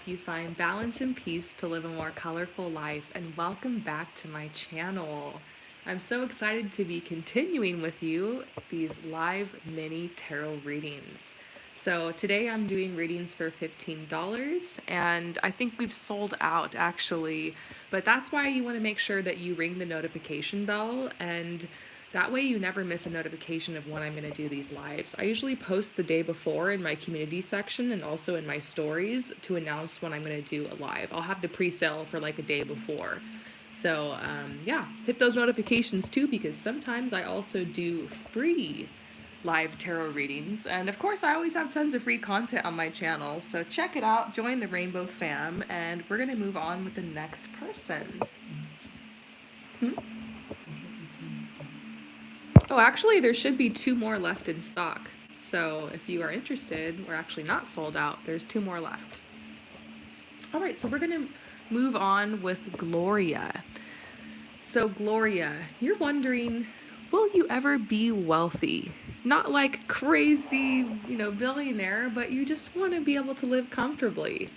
you find balance and peace to live a more colorful life, and welcome back to my channel. I'm so excited to be continuing with you these live mini tarot readings. So today I'm doing readings for $15, and I think we've sold out actually, but that's why you want to make sure that you ring the notification bell, and that way you never miss a notification of when I'm going to do these lives. I usually post the day before in my community section and also in my stories to announce when I'm going to do a live. I'll have the pre-sale for like a day before. So yeah, hit those notifications too, because sometimes I also do free live tarot readings. And of course, I always have tons of free content on my channel. So check it out, join the Rainbow Fam, and we're going to move on with the next person. Oh, actually, there should be 2 more left in stock. So if you are interested, we're actually not sold out. There's 2 more left. All right, so we're going to move on with Gloria. So Gloria, you're wondering, will you ever be wealthy? Not like crazy, billionaire, but you just want to be able to live comfortably.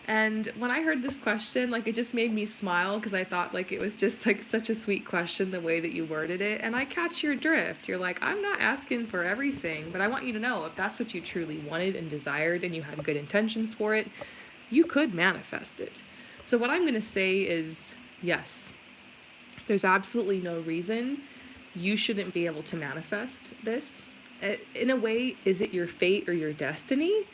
And when I heard this question, like, it just made me smile because I thought like it was just like such a sweet question the way that you worded it. And I catch your drift. You're like, I'm not asking for everything, but I want you to know if that's what you truly wanted and desired and you had good intentions for it, you could manifest it. So what I'm going to say is yes, there's absolutely no reason you shouldn't be able to manifest this. In a way, is it your fate or your destiny?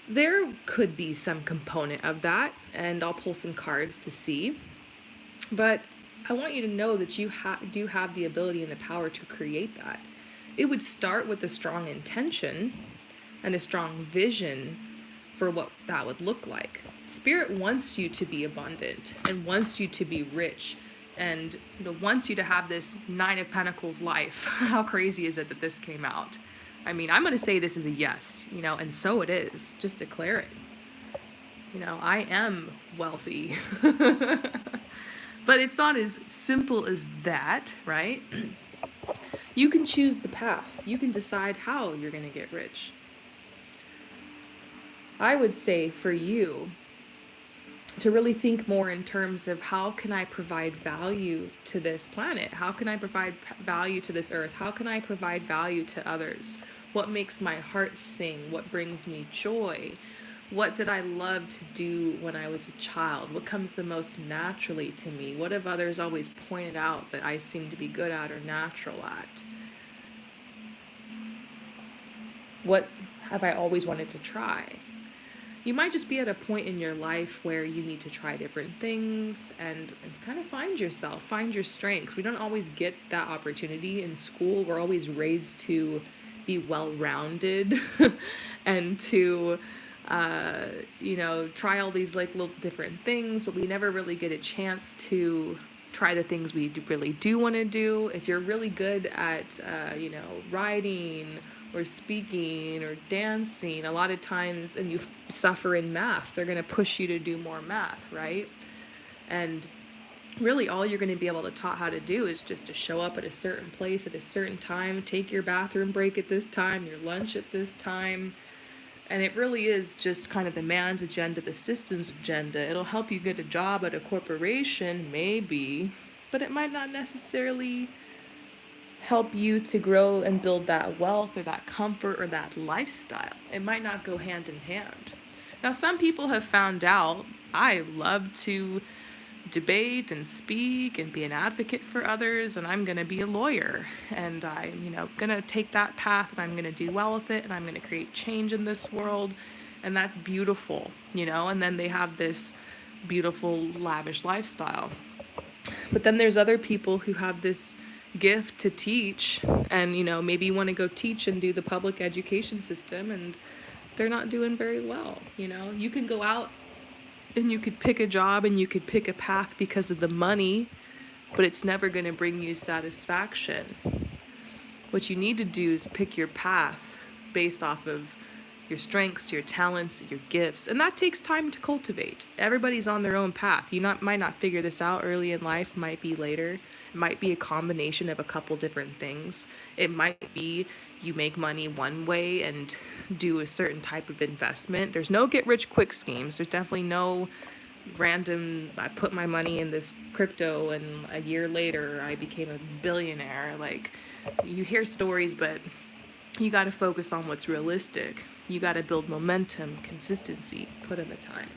There could be some component of that, and I'll pull some cards to see. But I want you to know that you do have the ability and the power to create that. It would start with a strong intention and a strong vision for what that would look like. Spirit wants you to be abundant and wants you to be rich and wants you to have this 9 of Pentacles life. How crazy is it that this came out? I mean, I'm going to say this is a yes, and so it is. Just declare it. I am wealthy. But it's not as simple as that, right? You can choose the path. You can decide how you're going to get rich. I would say for you to really think more in terms of how can I provide value to this planet? How can I provide value to this earth? How can I provide value to others? What makes my heart sing? What brings me joy? What did I love to do when I was a child? What comes the most naturally to me? What have others always pointed out that I seem to be good at or natural at? What have I always wanted to try? You might just be at a point in your life where you need to try different things and kind of find yourself, find your strengths. We don't always get that opportunity in school. We're always raised to be well-rounded and to, try all these like little different things, but we never really get a chance to try the things we really do want to do. If you're really good at, writing or speaking or dancing, a lot of times, and you suffer in math, they're going to push you to do more math, right? And really all you're going to be able to taught how to do is just to show up at a certain place at a certain time, take your bathroom break at this time, your lunch at this time. And it really is just kind of the man's agenda, the system's agenda. It'll help you get a job at a corporation, maybe, but it might not necessarily help you to grow and build that wealth or that comfort or that lifestyle. It might not go hand in hand. Now, some people have found out I love to debate and speak and be an advocate for others, and I'm going to be a lawyer, and I'm going to take that path, and I'm going to do well with it, and I'm going to create change in this world, and that's beautiful, and then they have this beautiful lavish lifestyle. But then there's other people who have this gift to teach, and maybe you want to go teach and do the public education system, and they're not doing very well. You can go out and you could pick a job and you could pick a path because of the money, but it's never going to bring you satisfaction. What you need to do is pick your path based off of your strengths, your talents, your gifts, and that takes time to cultivate. Everybody's on their own path. You might not figure this out early in life, might be later. It might be a combination of a couple different things. It might be you make money one way and do a certain type of investment. There's no get rich quick schemes. There's definitely no random, I put my money in this crypto and a year later I became a billionaire. Like, you hear stories, but you got to focus on what's realistic. You got to build momentum, consistency, put in the time.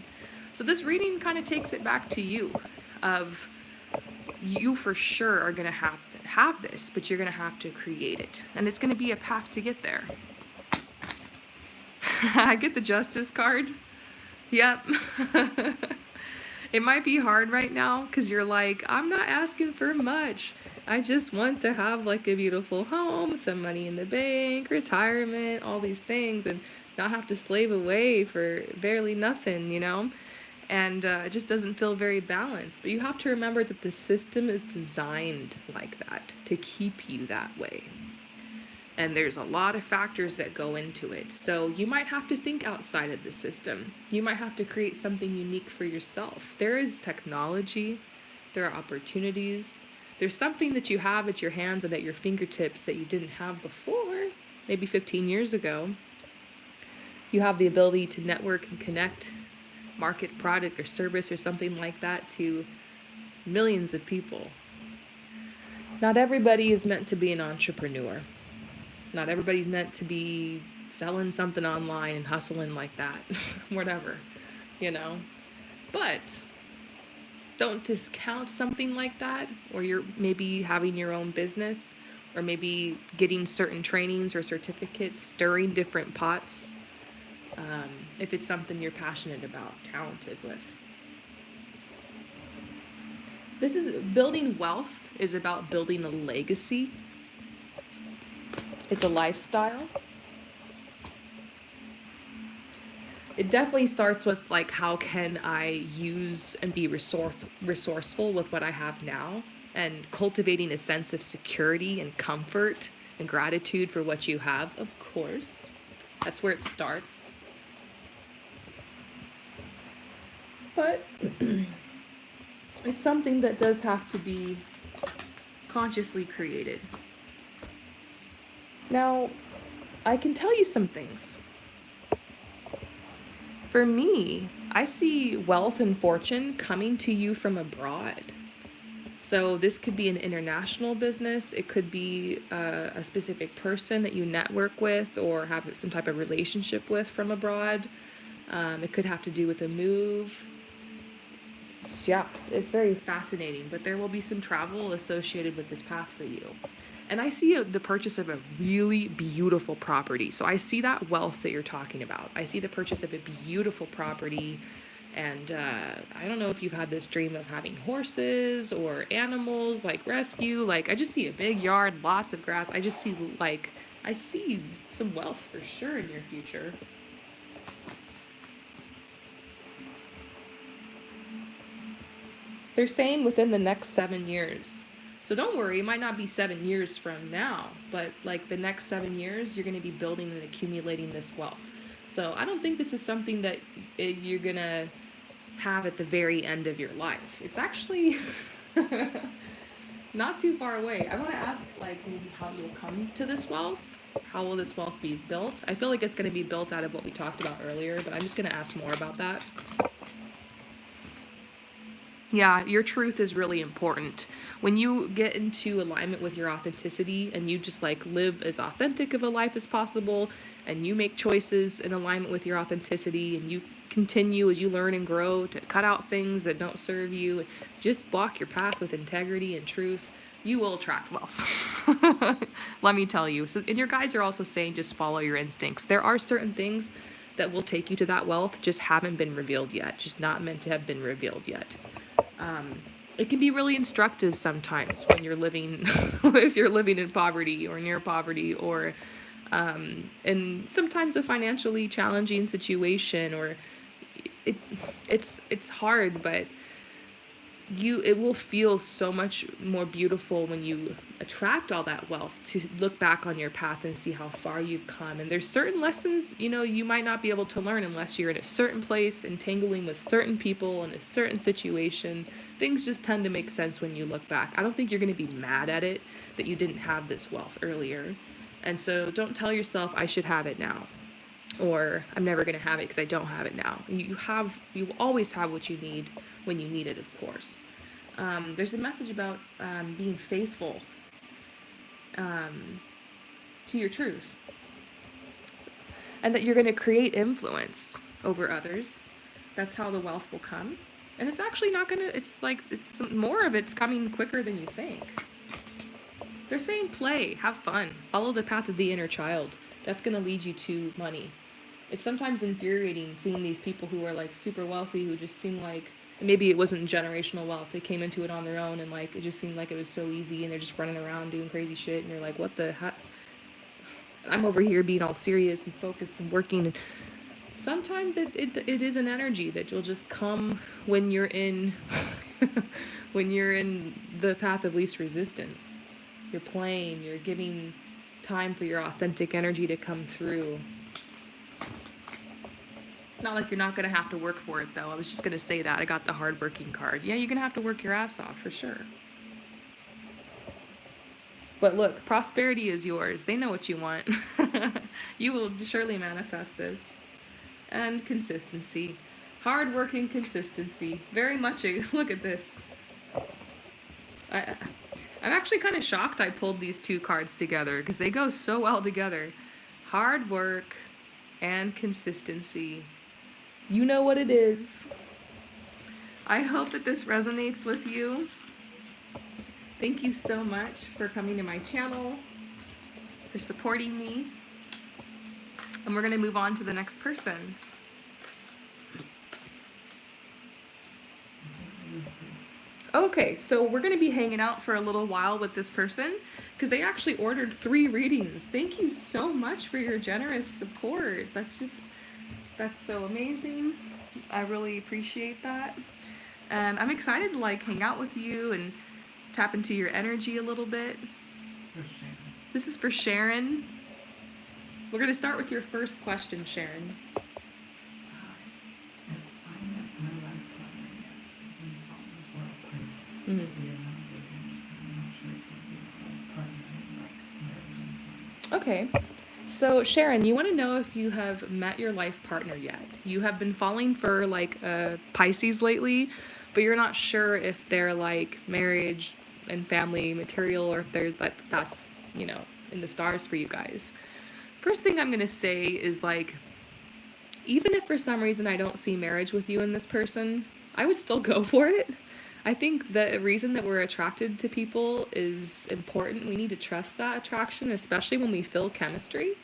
So this reading kind of takes it back to you, of you for sure are going to have this, but you're going to have to create it. And it's going to be a path to get there. I get the Justice card. Yep. It might be hard right now because you're like, I'm not asking for much. I just want to have like a beautiful home, some money in the bank, retirement, all these things, and not have to slave away for barely nothing, you know? And it just doesn't feel very balanced. But you have to remember that the system is designed like that to keep you that way. And there's a lot of factors that go into it. So you might have to think outside of the system. You might have to create something unique for yourself. There is technology, there are opportunities, there's something that you have at your hands and at your fingertips that you didn't have before, maybe 15 years ago. You have the ability to network and connect, market product or service or something like that to millions of people. Not everybody is meant to be an entrepreneur. Not everybody's meant to be selling something online and hustling like that. Whatever, you know. But don't discount something like that, or you're maybe having your own business, or maybe getting certain trainings or certificates, stirring different pots, if it's something you're passionate about, talented with. This is building wealth is about building a legacy. It's a lifestyle. It definitely starts with like, how can I use and be resourceful with what I have now, and cultivating a sense of security and comfort and gratitude for what you have, of course. That's where it starts. But it's something that does have to be consciously created. Now, I can tell you some things. For me, I see wealth and fortune coming to you from abroad. So this could be an international business. It could be a specific person that you network with or have some type of relationship with from abroad. It could have to do with a move. Yeah, it's very fascinating, but there will be some travel associated with this path for you. And I see the purchase of a really beautiful property. So I see that wealth that you're talking about. I see the purchase of a beautiful property. And I don't know if you've had this dream of having horses or animals, like rescue. Like, I just see a big yard, lots of grass. I just see, like, I see some wealth for sure in your future. They're saying within the next 7 years. So don't worry, it might not be 7 years from now, but like the next 7 years, you're going to be building and accumulating this wealth. So I don't think this is something that you're going to have at the very end of your life. It's actually not too far away. I want to ask, like, maybe how you'll come to this wealth. How will this wealth be built? I feel like it's going to be built out of what we talked about earlier, but I'm just going to ask more about that. Yeah, your truth is really important. When you get into alignment with your authenticity and you just like live as authentic of a life as possible, and you make choices in alignment with your authenticity, and you continue as you learn and grow to cut out things that don't serve you, just walk your path with integrity and truth, you will attract wealth. Let me tell you. So, and your guides are also saying just follow your instincts. There are certain things that will take you to that wealth, just haven't been revealed yet, just not meant to have been revealed yet. It can be really instructive sometimes when you're living, if you're living in poverty or near poverty, or in sometimes a financially challenging situation, or it's hard, but it will feel so much more beautiful when you attract all that wealth, to look back on your path and see how far you've come. And there's certain lessons, you might not be able to learn unless you're in a certain place, entangling with certain people in a certain situation. Things just tend to make sense when you look back. I don't think you're going to be mad at it that you didn't have this wealth earlier. And so don't tell yourself, I should have it now. or I'm never going to have it because I don't have it now. You always have what you need when you need it, of course. There's a message about being faithful to your truth, and that you're going to create influence over others. That's how the wealth will come. And it's actually not going to, it's like, more of it's coming quicker than you think. They're saying play, have fun, follow the path of the inner child. That's going to lead you to money. It's sometimes infuriating seeing these people who are like super wealthy, who just seem like, maybe it wasn't generational wealth, they came into it on their own, and like it just seemed like it was so easy, and they're just running around doing crazy shit, and you're like, what the heck? I'm over here being all serious and focused and working, and sometimes it is an energy that you'll just come when you're in when you're in the path of least resistance. You're playing, you're giving time for your authentic energy to come through. Not like you're not going to have to work for it, though. I was just going to say that. I got the hardworking card. Yeah, you're going to have to work your ass off, for sure. But look, prosperity is yours. They know what you want. You will surely manifest this. And consistency. Hard work and consistency. Very much a... Look at this. I'm actually kind of shocked I pulled these two cards together, because they go so well together. Hard work and consistency. You know what it is. I hope that this resonates with you. Thank you so much for coming to my channel, for supporting me. And we're going to move on to the next person. Okay, so we're going to be hanging out for a little while with this person because they actually ordered 3 readings. Thank you so much for your generous support. That's so amazing. I really appreciate that. And I'm excited to like hang out with you and tap into your energy a little bit. It's for Sharon. This is for Sharon. We're going to start with your first question, Sharon. If I met my life partner yet, we found as well Pisces. Mhm. We are not living, I'm not sure if we'll be a life partner, like marriage and family. Okay. So Sharon, you want to know if you have met your life partner yet. You have been falling for like Pisces lately, but you're not sure if they're like marriage and family material, or if there's that's, you know, in the stars for you guys. First thing I'm going to say is like, even if for some reason I don't see marriage with you and this person, I would still go for it. I think the reason that we're attracted to people is important. We need to trust that attraction, especially when we feel chemistry.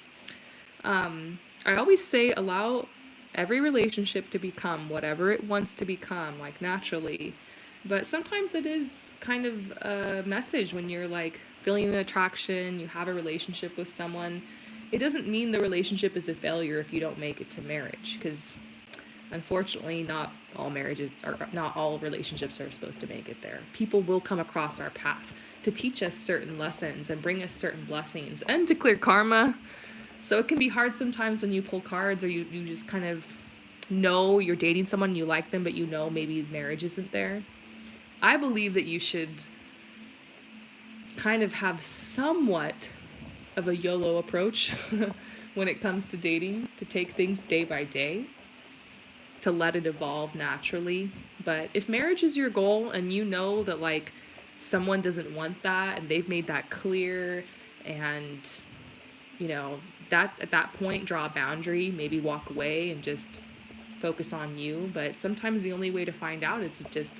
I always say allow every relationship to become whatever it wants to become, like naturally. But sometimes it is kind of a message when you're like feeling an attraction, you have a relationship with someone. It doesn't mean the relationship is a failure if you don't make it to marriage, because unfortunately, not all marriages or not all relationships are supposed to make it there. People will come across our path to teach us certain lessons and bring us certain blessings and to clear karma. So it can be hard sometimes when you pull cards, or you just kind of know you're dating someone, you like them, but you know maybe marriage isn't there. I believe that you should kind of have somewhat of a YOLO approach when it comes to dating, to take things day by day, to let it evolve naturally. But if marriage is your goal and you know that like someone doesn't want that and they've made that clear, and you know, that's at that point, draw a boundary, maybe walk away and just focus on you. But sometimes the only way to find out is to just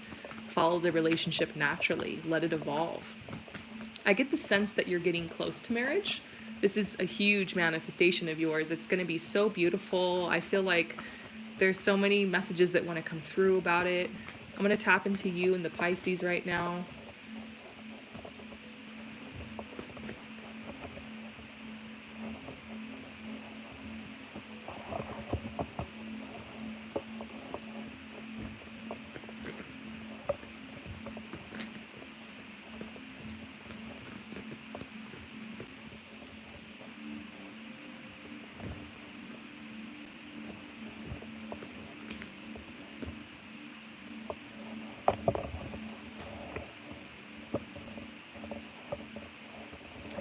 follow the relationship naturally, let it evolve. I get the sense that you're getting close to marriage. This is a huge manifestation of yours. It's going to be so beautiful. I feel like there's so many messages that want to come through about it. I'm going to tap into you and the Pisces right now.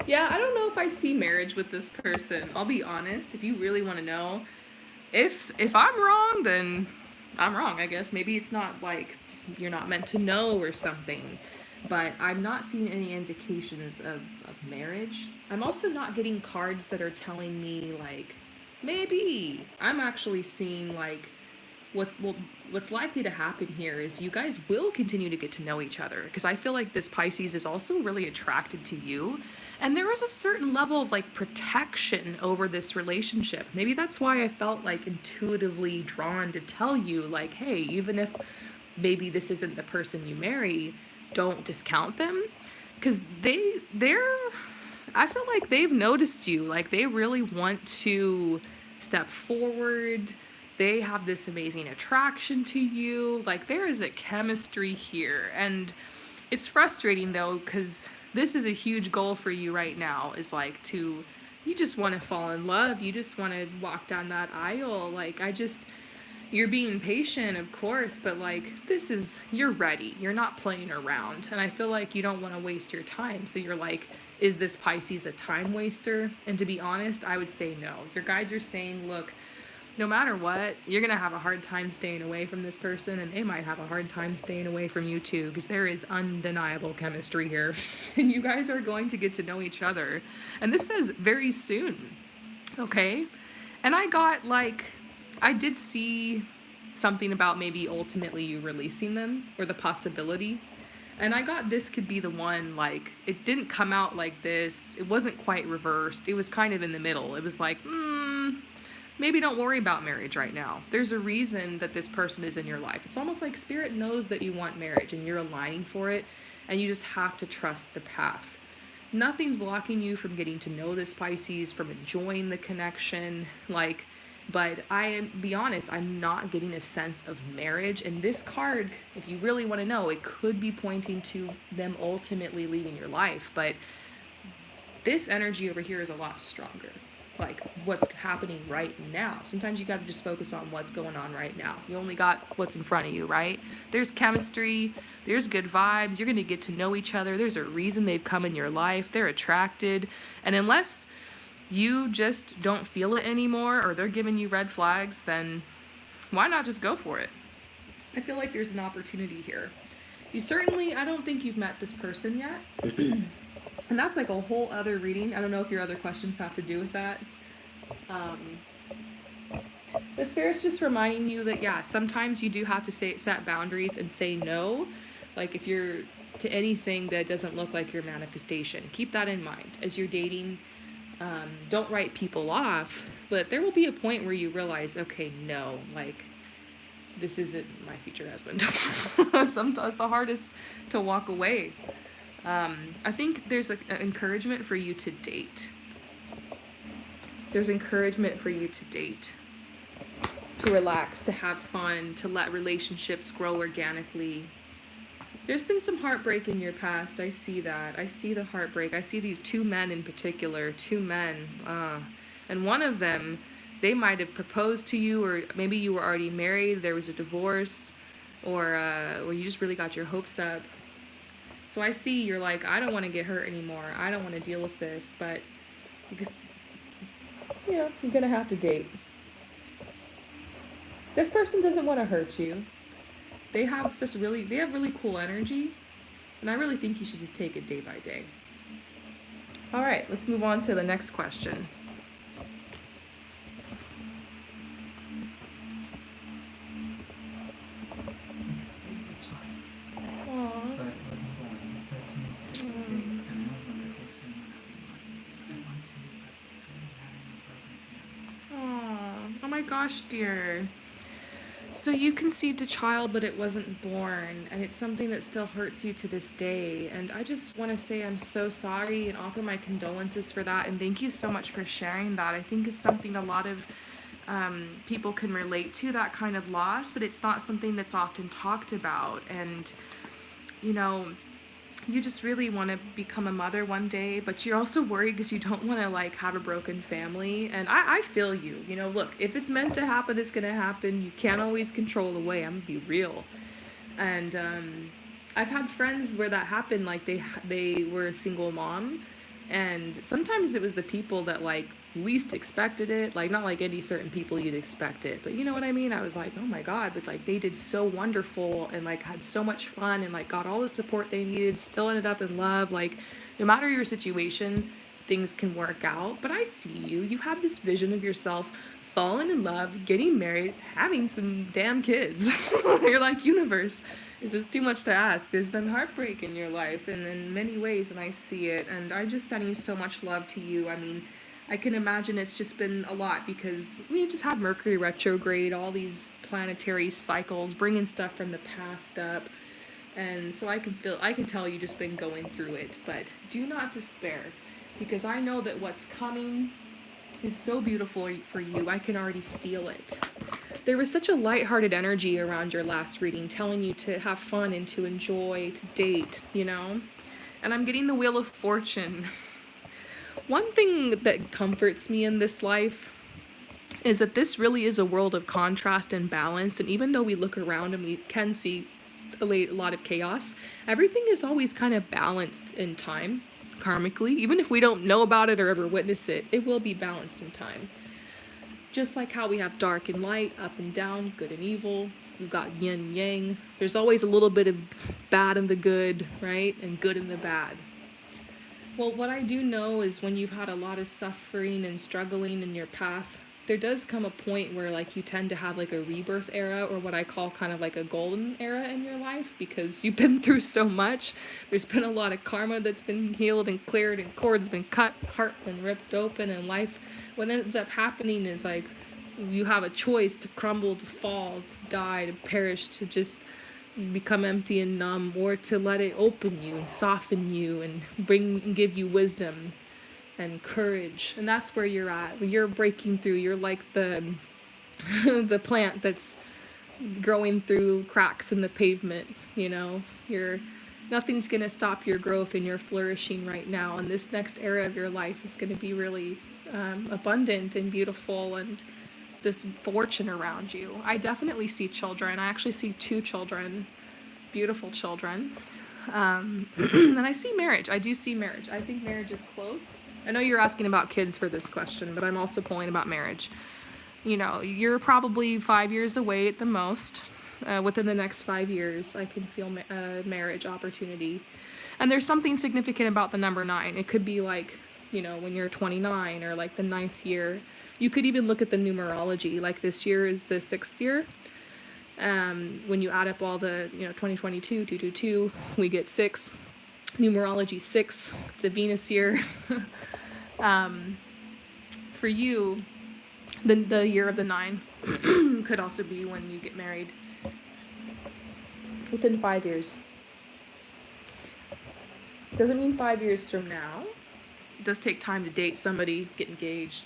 Yeah, I don't know if I see marriage with this person. I'll be honest. If you really want to know, if I'm wrong, then I'm wrong, I guess. Maybe it's not like just, you're not meant to know or something. But I'm not seeing any indications of marriage. I'm also not getting cards that are telling me like maybe. I'm actually seeing like what well, what's likely to happen here is you guys will continue to get to know each other, because I feel like this Pisces is also really attracted to you, and there is a certain level of like protection over this relationship. Maybe that's why I felt like intuitively drawn to tell you like, hey, even if maybe this isn't the person you marry, don't discount them, because they're I feel like they've noticed you. Like they really want to step forward. They have this amazing attraction to you. Like there is a chemistry here. And it's frustrating though, because this is a huge goal for you right now, is like to, you just want to fall in love. You just want to walk down that aisle. Like you're being patient, of course, but like this is, you're ready. You're not playing around. And I feel like you don't want to waste your time. So you're like, is this Pisces a time waster? And to be honest, I would say no. Your guides are saying, look, no matter what, you're going to have a hard time staying away from this person, and they might have a hard time staying away from you too, because there is undeniable chemistry here. And you guys are going to get to know each other. And this says very soon, okay? And I got like, I did see something about maybe ultimately you releasing them, or the possibility. And I got this could be the one, like, it didn't come out like this. It wasn't quite reversed. It was kind of in the middle. It was like, maybe don't worry about marriage right now. There's a reason that this person is in your life. It's almost like Spirit knows that you want marriage and you're aligning for it, and you just have to trust the path. Nothing's blocking you from getting to know this Pisces, from enjoying the connection, like, but be honest, I'm not getting a sense of marriage. And this card, if you really want to know, it could be pointing to them ultimately leaving your life. But this energy over here is a lot stronger. Like what's happening right now. Sometimes you got to just focus on what's going on right now. You only got what's in front of you, right? There's chemistry, there's good vibes, you're going to get to know each other. There's a reason they've come in your life. They're attracted. And unless you just don't feel it anymore, or they're giving you red flags, then why not just go for it? I feel like there's an opportunity here. You certainly, I don't think you've met this person yet. And that's like a whole other reading. I don't know if your other questions have to do with that. But Spirit's just reminding you that, yeah, sometimes you do have to set boundaries and say no. Like if you're to anything that doesn't look like your manifestation. Keep that in mind as you're dating. Don't write people off, but there will be a point where you realize, okay, no, like this isn't my future husband. Sometimes it's the hardest to walk away. I think there's an encouragement for you to date. There's encouragement for you to date, to relax, to have fun, to let relationships grow organically. There's been some heartbreak in your past. I see that. I see the heartbreak. I see these two men in particular, and one of them, they might have proposed to you, or maybe you were already married, there was a divorce, or you just really got your hopes up. So I see you're like, I don't want to get hurt anymore. I don't want to deal with this, but because, you're going to have to date. This person doesn't want to hurt you. They have really cool energy, and I really think you should just take it day by day. All right, let's move on to the next question. Oh my gosh, dear. So you conceived a child, but it wasn't born, and it's something that still hurts you to this day. And I just want to say I'm so sorry and offer my condolences for that. And thank you so much for sharing that. I think it's something a lot of people can relate to, that kind of loss, but it's not something that's often talked about. And, you just really want to become a mother one day, but you're also worried because you don't want to like have a broken family. And I feel you. Look, if it's meant to happen, it's gonna happen. You can't always control the way. I'm gonna be real. And I've had friends where that happened. Like they were a single mom, and sometimes it was the people that like least expected it. Like, not like any certain people you'd expect it, but you know what I mean? I was like, oh my God, but like they did so wonderful and like had so much fun and like got all the support they needed, still ended up in love. Like, no matter your situation, things can work out. But I see you. You have this vision of yourself falling in love, getting married, having some damn kids. You're like, universe, is this too much to ask? There's been heartbreak in your life and in many ways, and I see it. And I'm just sending so much love to you. I mean, I can imagine it's just been a lot because we just had Mercury retrograde, all these planetary cycles, bringing stuff from the past up. And so I can tell you just been going through it. But do not despair, because I know that what's coming is so beautiful for you. I can already feel it. There was such a lighthearted energy around your last reading, telling you to have fun and to enjoy, to date, you know? And I'm getting the Wheel of Fortune. One thing that comforts me in this life is that this really is a world of contrast and balance. And even though we look around and we can see a lot of chaos, everything is always kind of balanced in time, karmically. Even if we don't know about it or ever witness it, it will be balanced in time. Just like how we have dark and light, up and down, good and evil. We've got yin and yang. There's always a little bit of bad in the good, right? And good in the bad. Well, what I do know is when you've had a lot of suffering and struggling in your path, there does come a point where like you tend to have like a rebirth era, or what I call kind of like a golden era in your life, because you've been through so much. There's been a lot of karma that's been healed and cleared, and cords been cut, heart been ripped open, and life, what ends up happening is like you have a choice to crumble, to fall, to die, to perish, to just become empty and numb, or to let it open you and soften you and give you wisdom and courage. And that's where you're at. You're breaking through. You're like the the plant that's growing through cracks in the pavement, you know. Nothing's going to stop your growth, and you're flourishing right now, and this next era of your life is going to be really abundant and beautiful, and this fortune around you. I definitely see children. I actually see 2 children, beautiful children. And I see marriage. I do see marriage. I think marriage is close. I know you're asking about kids for this question, but I'm also pulling about marriage. You know, you're probably 5 years away at the most. Within the next 5 years, I can feel marriage opportunity. And there's something significant about the number 9. It could be like, you know, when you're 29 or like the 9th year. You could even look at the numerology. Like this year is the 6th year. When you add up all the, 2022, 222, we get 6. Numerology 6. It's a Venus year. For you, the year of the 9 could also be when you get married. Within 5 years. Doesn't mean 5 years from now. It does take time to date somebody, get engaged,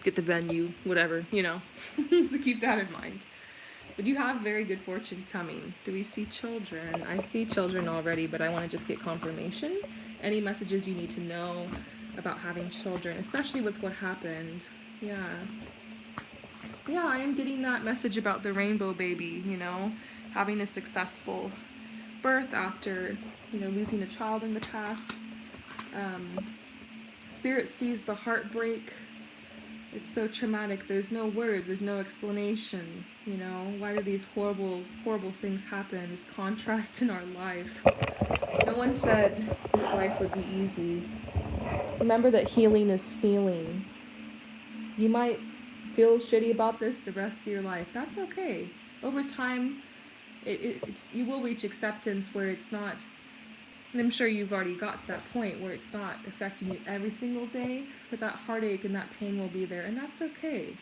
get the venue, whatever, so keep that in mind. But you have very good fortune coming. Do we see children? I see children already, but I want to just get confirmation. Any messages you need to know about having children, especially with what happened. Yeah, I am getting that message about the rainbow baby, having a successful birth after, losing a child in the past. Spirit sees the heartbreak. It's so traumatic. There's no words. There's no explanation. Why do these horrible, horrible things happen? This contrast in our life. No one said this life would be easy. Remember that healing is feeling. You might feel shitty about this the rest of your life. That's okay. Over time, you will reach acceptance where it's not. And I'm sure you've already got to that point where it's not affecting you every single day, but that heartache and that pain will be there, and that's okay,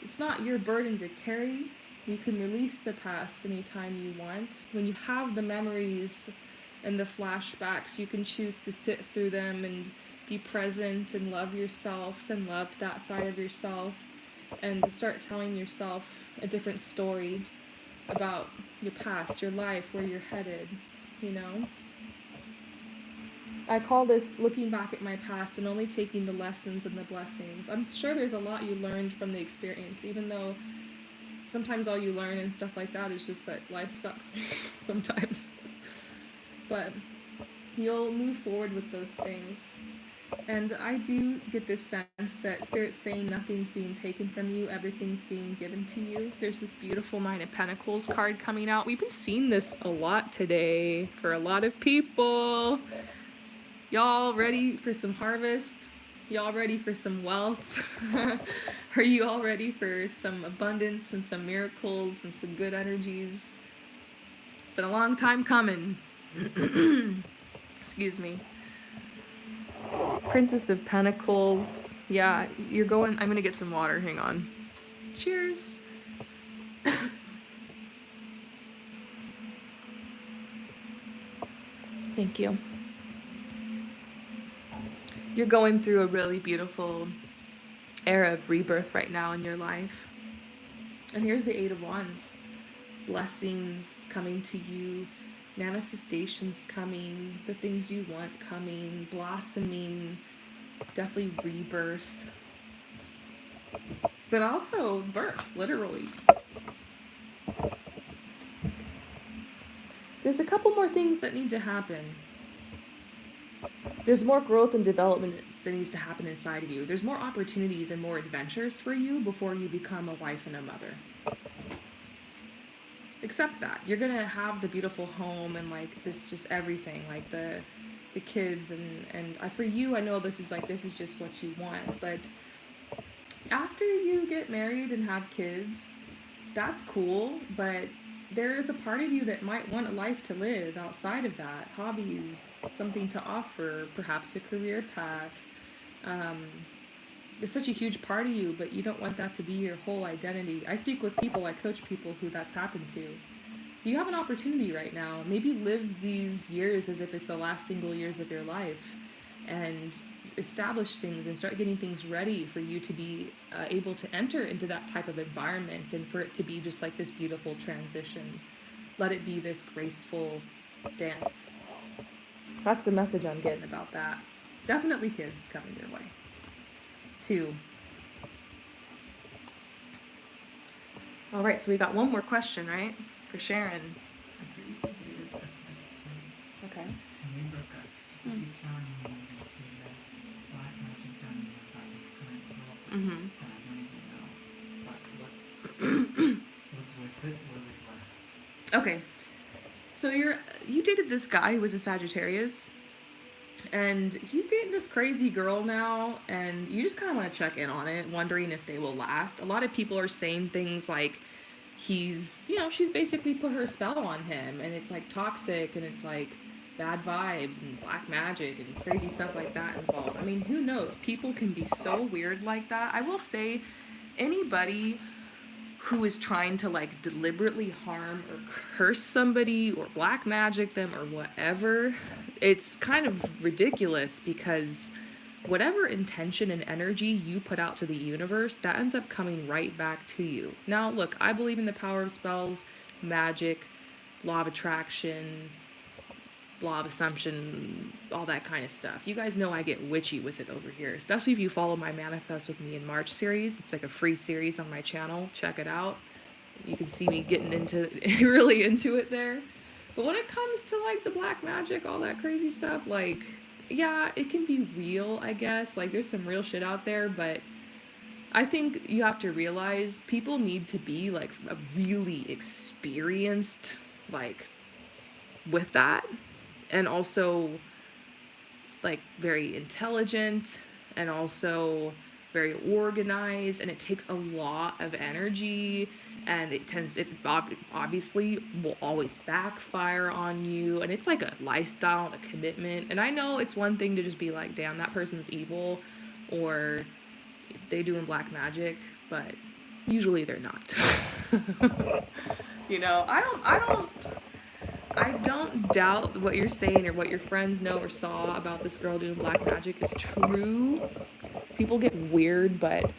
It's not your burden to carry. You can release the past anytime you want. When you have the memories and the flashbacks, you can choose to sit through them and be present and love yourself and love that side of yourself, and to start telling yourself a different story about your past, your life, where you're headed. I call this looking back at my past and only taking the lessons and the blessings. I'm sure there's a lot you learned from the experience, even though sometimes all you learn and stuff like that is just that life sucks sometimes. But you'll move forward with those things. And I do get this sense that Spirit's saying nothing's being taken from you, everything's being given to you. There's this beautiful Nine of Pentacles card coming out. We've been seeing this a lot today for a lot of people. Y'all ready for some harvest? Y'all ready for some wealth? Are you all ready for some abundance and some miracles and some good energies? It's been a long time coming. Excuse me. Princess of Pentacles. Yeah, you're going. I'm gonna get some water. Hang on. Cheers. Thank you. You're going through a really beautiful era of rebirth right now in your life. And here's the Eight of Wands. Blessings coming to you, manifestations coming, the things you want coming, blossoming, definitely rebirth, but also birth, literally. There's a couple more things that need to happen. There's more growth and development that needs to happen inside of you. There's more opportunities and more adventures for you before you become a wife and a mother. Accept that. You're gonna have the beautiful home and like this, just everything, like the kids and for you, I know this is just what you want, but after you get married and have kids, that's cool, but there is a part of you that might want a life to live outside of that. Hobbies, something to offer, perhaps a career path. Um, it's such a huge part of you, but you don't want that to be your whole identity. I speak with people, I coach people who that's happened to. So you have an opportunity right now. Maybe live these years as if it's the last single years of your life and establish things and start getting things ready for you to be able to enter into that type of environment and for it to be just like this beautiful transition. Let it be this graceful dance. That's the message I'm getting about that. Definitely kids coming your way. 2. All right, so we got one more question, right? For Sharon. I previously dated a Sagittarius. Okay. And we broke up. He keeps telling me that he let black magic done me by his current girlfriend. Mm-hmm. And I don't even know what's with it. Will it last? Okay. So you dated this guy who was a Sagittarius, and he's dating this crazy girl now, and you just kind of want to check in on it, wondering if they will last. A lot of people are saying things like she's basically put her spell on him, and it's like toxic, and it's like bad vibes and black magic and crazy stuff like that involved. I mean, who knows? People can be so weird like that. I will say, anybody who is trying to like deliberately harm or curse somebody or black magic them or whatever, it's kind of ridiculous because whatever intention and energy you put out to the universe, that ends up coming right back to you. Now, look, I believe in the power of spells, magic, law of attraction, law of assumption, all that kind of stuff. You guys know I get witchy with it over here, especially if you follow my Manifest with Me in March series. It's like a free series on my channel. Check it out. You can see me getting into really into it there. But when it comes to like the black magic, all that crazy stuff, like, yeah, it can be real, I guess. Like, there's some real shit out there, but I think you have to realize people need to be like a really experienced, like, with that, and also like very intelligent and also very organized, and it takes a lot of energy, and it obviously will always backfire on you, and it's like a lifestyle and a commitment. And I know it's one thing to just be like, damn, that person's evil or they doing black magic, but usually they're not. I don't doubt what you're saying or what your friends know or saw about this girl doing black magic is true. People get weird, but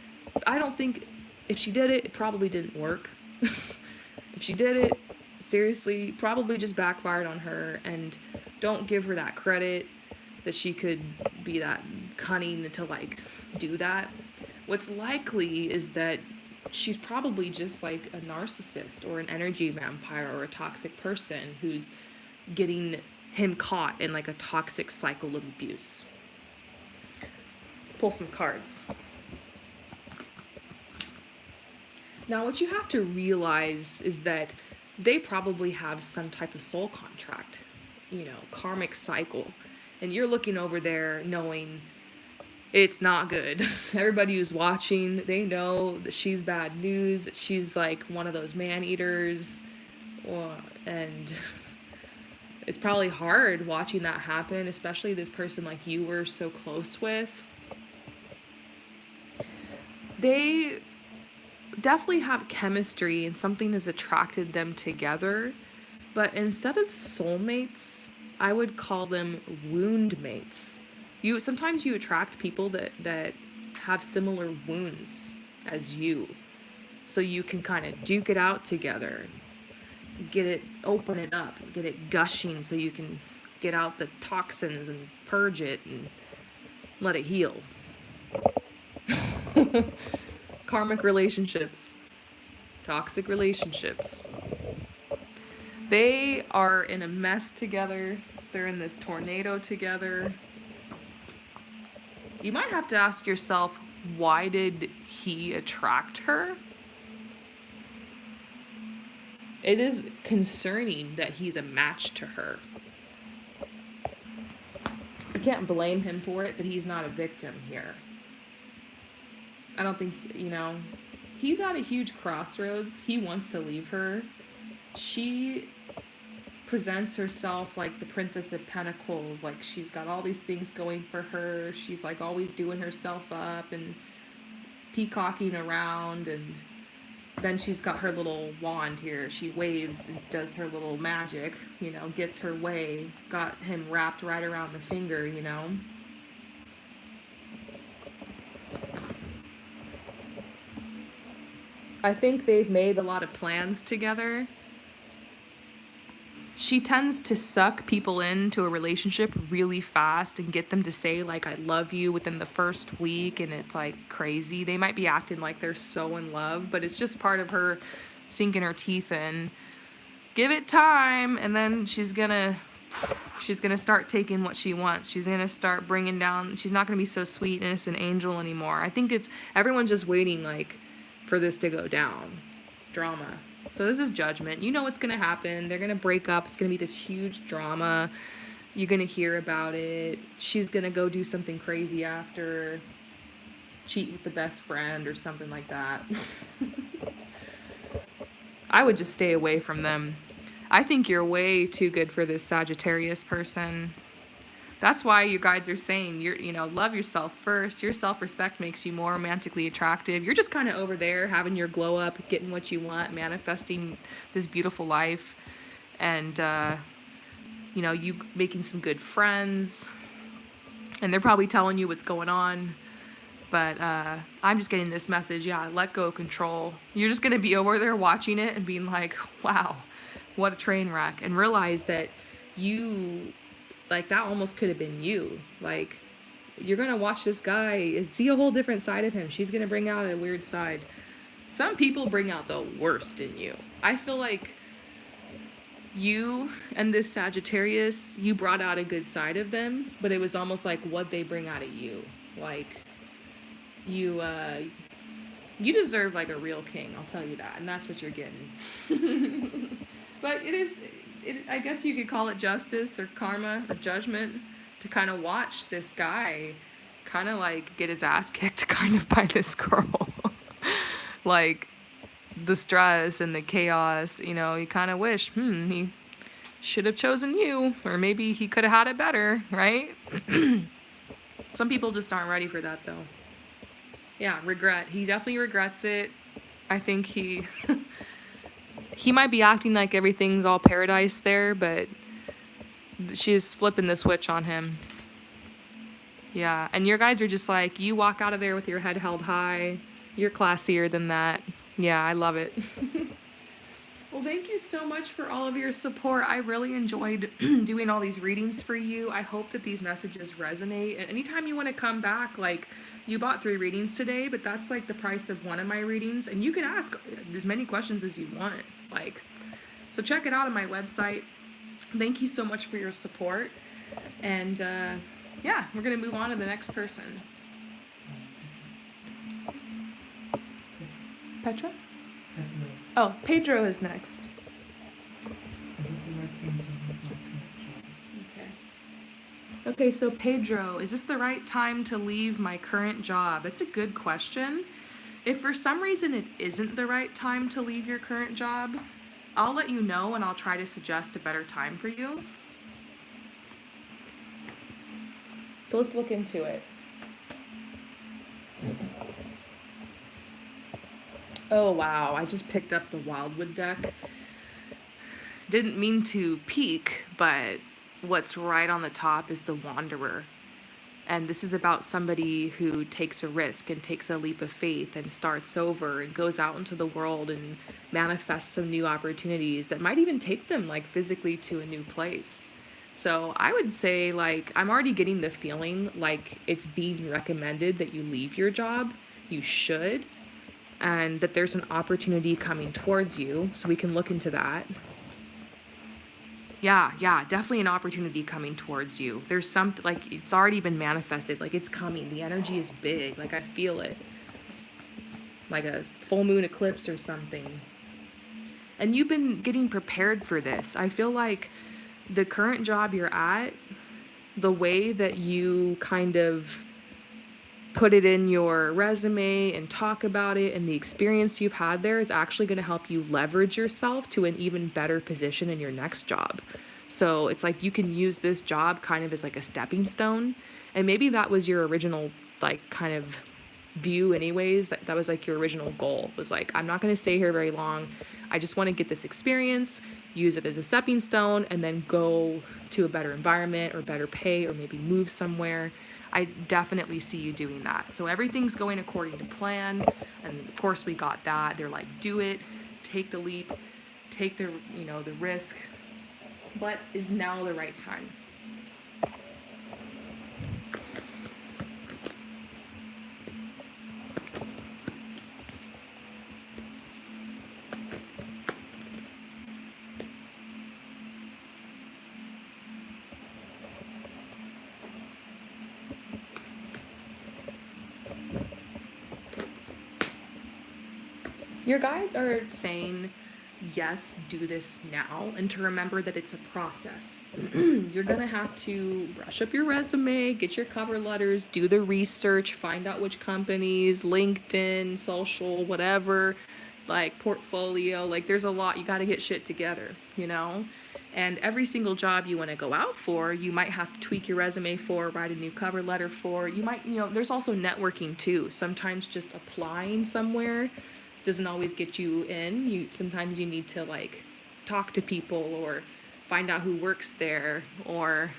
I don't think if she did it, it probably didn't work. If she did it, seriously, probably just backfired on her, and don't give her that credit that she could be that cunning to like do that. What's likely is that she's probably just like a narcissist or an energy vampire or a toxic person who's getting him caught in like a toxic cycle of abuse. pull some cards. Now, what you have to realize is that they probably have some type of soul contract, karmic cycle. And you're looking over there knowing it's not good. Everybody who's watching, they know that she's bad news, that she's like one of those man eaters. And it's probably hard watching that happen, especially this person like you were so close with. They definitely have chemistry and something has attracted them together, but instead of soulmates, I would call them wound mates. Sometimes you attract people that have similar wounds as you, so you can kind of duke it out together, open it up, get it gushing, so you can get out the toxins and purge it and let it heal. Karmic relationships, toxic relationships. They are in a mess together. They're in this tornado together. You might have to ask yourself, why did he attract her? It is concerning that he's a match to her. You can't blame him for it, but he's not a victim here. I don't think, he's at a huge crossroads. He wants to leave her. She presents herself like the Princess of Pentacles, like she's got all these things going for her. She's like always doing herself up and peacocking around, and then she's got her little wand here. She waves and does her little magic, gets her way, got him wrapped right around the finger, I think they've made a lot of plans together. She tends to suck people into a relationship really fast and get them to say, like, I love you within the first week, and it's, like, crazy. They might be acting like they're so in love, but it's just part of her sinking her teeth in. Give it time, and then she's gonna start taking what she wants. She's gonna start bringing down, she's not gonna be so sweet, innocent angel anymore. I think everyone's just waiting, like, for this to go down. Drama. So this is Judgment. You know what's going to happen. They're going to break up. It's going to be this huge drama. You're going to hear about it. She's going to go do something crazy after. Cheat with the best friend or something like that. I would just stay away from them. I think you're way too good for this Sagittarius person. That's why you guys are saying, love yourself first. Your self-respect makes you more romantically attractive. You're just kind of over there having your glow up, getting what you want, manifesting this beautiful life. And, you making some good friends. And they're probably telling you what's going on. But I'm just getting this message, let go of control. You're just going to be over there watching it and being like, wow, what a train wreck. And realize that that almost could have been you. Like, you're going to watch this guy, see a whole different side of him. She's going to bring out a weird side. Some people bring out the worst in you. I feel like you and this Sagittarius, you brought out a good side of them, but it was almost like what they bring out of you. Like, you deserve like a real king, I'll tell you that. And that's what you're getting. But I guess you could call it justice or karma or judgment to kind of watch this guy kind of like get his ass kicked kind of by this girl. Like the stress and the chaos, you kind of wish, he should have chosen you, or maybe he could have had it better, right? Some people just aren't ready for that though. Yeah, regret. He definitely regrets it. I think he might be acting like everything's all paradise there, but she's flipping the switch on him. Yeah, and your guys are just like, you walk out of there with your head held high. You're classier than that. Yeah, I love it. Well, thank you so much for all of your support. I really enjoyed doing all these readings for you. I hope that these messages resonate. And anytime you want to come back, like, you bought 3 readings today, but that's like the price of one of my readings. And you can ask as many questions as you want. So check it out on my website. Thank you so much for your support. And we're going to move on to the next person. Petra? Pedro. Oh, Pedro is next. Is this the right time to leave my current job? Okay. Okay, so Pedro, is this the right time to leave my current job? That's a good question. If for some reason it isn't the right time to leave your current job, I'll let you know and I'll try to suggest a better time for you. So let's look into it. Oh wow, I just picked up the Wildwood deck. Didn't mean to peek, but what's right on the top is the Wanderer. And this is about somebody who takes a risk and takes a leap of faith and starts over and goes out into the world and manifests some new opportunities that might even take them like physically to a new place. So I would say like I'm already getting the feeling like it's being recommended that you leave your job. You should. And that there's an opportunity coming towards you. So we can look into that. Yeah, definitely an opportunity coming towards you. There's something, like, it's already been manifested, like, it's coming. The energy is big, like, I feel it. Like a full moon eclipse or something. And you've been getting prepared for this. I feel like the current job you're at, the way that you kind of put it in your resume and talk about it and the experience you've had there is actually going to help you leverage yourself to an even better position in your next job. So it's like you can use this job kind of as like a stepping stone. And maybe that was your original like kind of view anyways. That was like your original goal was like, I'm not going to stay here very long. I just want to get this experience, use it as a stepping stone, and then go to a better environment or better pay or maybe move somewhere. I definitely see you doing that. So everything's going according to plan. And of course we got that. They're like, do it, take the leap, take the, the risk. But is now the right time? Your guides are saying, yes, do this now, and to remember that it's a process. You're going to have to brush up your resume, get your cover letters, do the research, find out which companies, LinkedIn, social, whatever, like portfolio, like there's a lot. You got to get shit together, And every single job you want to go out for, you might have to tweak your resume for, write a new cover letter for. You might, there's also networking too. Sometimes just applying somewhere doesn't always get you in. Sometimes you need to like talk to people or find out who works there or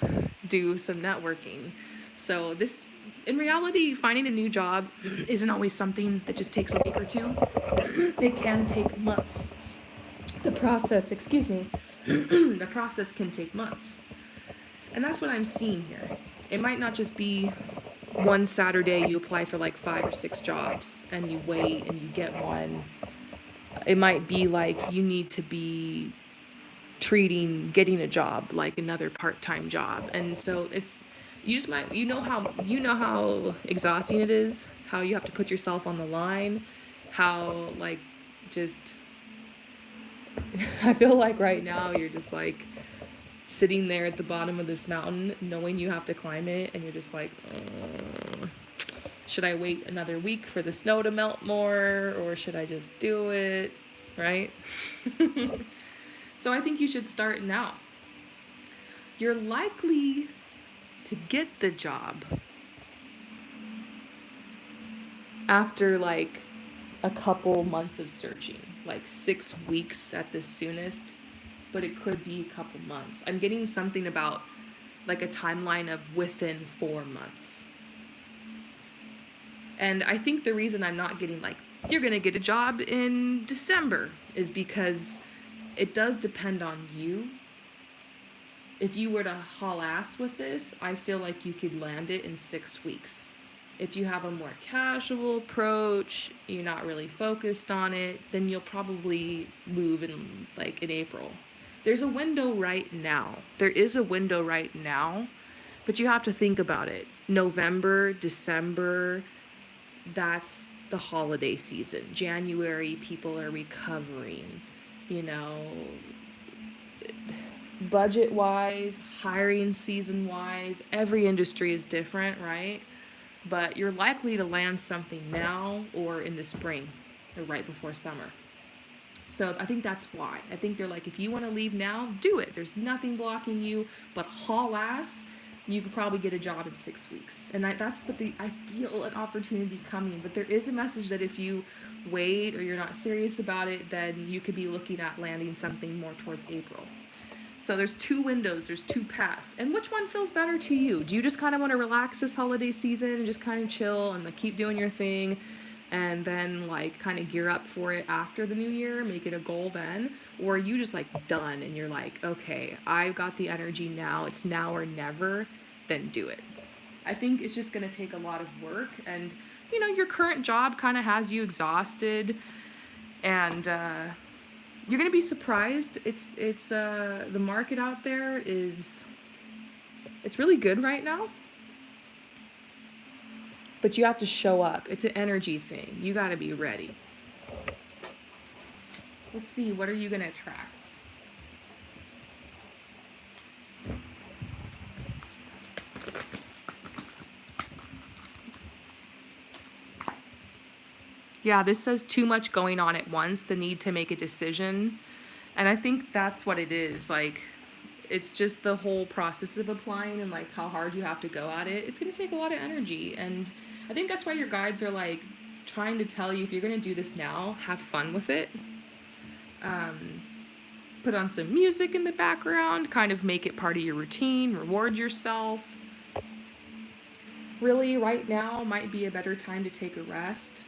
do some networking. So this, in reality, finding a new job isn't always something that just takes a week or two. It can take months. The process can take months. And that's what I'm seeing here. It might not just be one Saturday you apply for like 5 or 6 jobs and you wait and you get one. It might be like you need to be treating getting a job like another part-time job. And so it's how exhausting it is, how you have to put yourself on the line, how like just I feel like right now you're just like sitting there at the bottom of this mountain knowing you have to climb it, and you're just like, should I wait another week for the snow to melt more, or should I just do it, right? So I think you should start now. You're likely to get the job after like a couple months of searching, like 6 weeks at the soonest, but it could be a couple months. I'm getting something about like a timeline of within 4 months. And I think the reason I'm not getting like, you're going to get a job in December is because it does depend on you. If you were to haul ass with this, I feel like you could land it in 6 weeks. If you have a more casual approach, you're not really focused on it, then you'll probably move in April. There's a window right now. There is a window right now, but you have to think about it. November, December, that's the holiday season. January, people are recovering, you know, budget wise, hiring season wise. Every industry is different, right? But you're likely to land something now or in the spring or right before summer. So I think that's why. I think they're like, if you want to leave now, do it. There's nothing blocking you, but haul ass. You could probably get a job in 6 weeks, and that's what I feel an opportunity coming. But there is a message that if you wait or you're not serious about it, then you could be looking at landing something more towards April. So there's two windows, there's two paths. And which one feels better to you? Do you just kind of want to relax this holiday season and just kind of chill and like keep doing your thing and then like kind of gear up for it after the new year, make it a goal then? Or are you just like done and you're like, okay, I've got the energy now, it's now or never, then do it. I think it's just going to take a lot of work, and you know, your current job kind of has you exhausted, and you're gonna be surprised. It's the market out there it's really good right now, but you have to show up. It's an energy thing. You got to be ready. Let's see, what are you gonna attract? Yeah, this says too much going on at once, the need to make a decision. And I think that's what it is. Like, it's just the whole process of applying and like how hard you have to go at it. It's going to take a lot of energy. And I think that's why your guides are like trying to tell you, if you're going to do this now, have fun with it. Put on some music in the background, kind of make it part of your routine, reward yourself. Really, right now might be a better time to take a rest.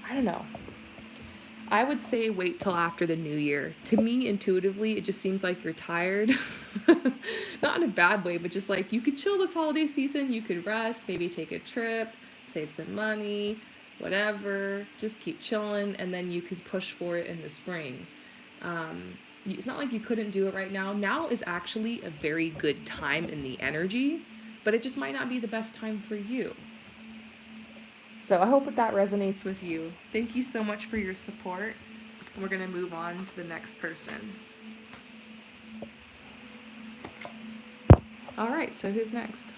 I don't know. I would say wait till after the new year. To me, intuitively, it just seems like you're tired. Not in a bad way, but just like you could chill this holiday season, you could rest, maybe take a trip, save some money, whatever. Just keep chilling, and then you can push for it in the spring. It's not like you couldn't do it right now. Now is actually a very good time in the energy, but it just might not be the best time for you. So I hope that resonates with you. Thank you so much for your support. We're going to move on to the next person. All right, so who's next?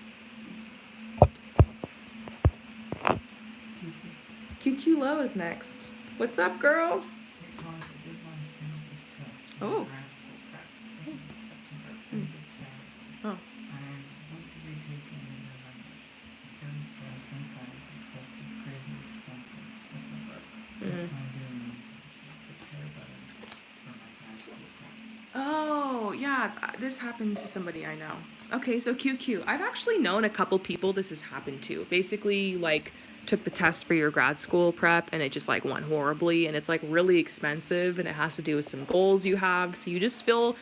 QQ Low is next. What's up, girl? Because I did want to stand up this test for Oh. grad school prep in September, and it did terrible. Oh. And what could we take in November? I'm feeling stressed and sad as this test is crazy expensive. I feel broke. What can I do in the meantime to prepare better for my grad school prep? Oh, yeah, this happened to somebody I know. Okay, so QQ. I've actually known a couple people this has happened to. Basically, like, took the test for your grad school prep and it just like went horribly, and it's like really expensive and it has to do with some goals you have. So you just feel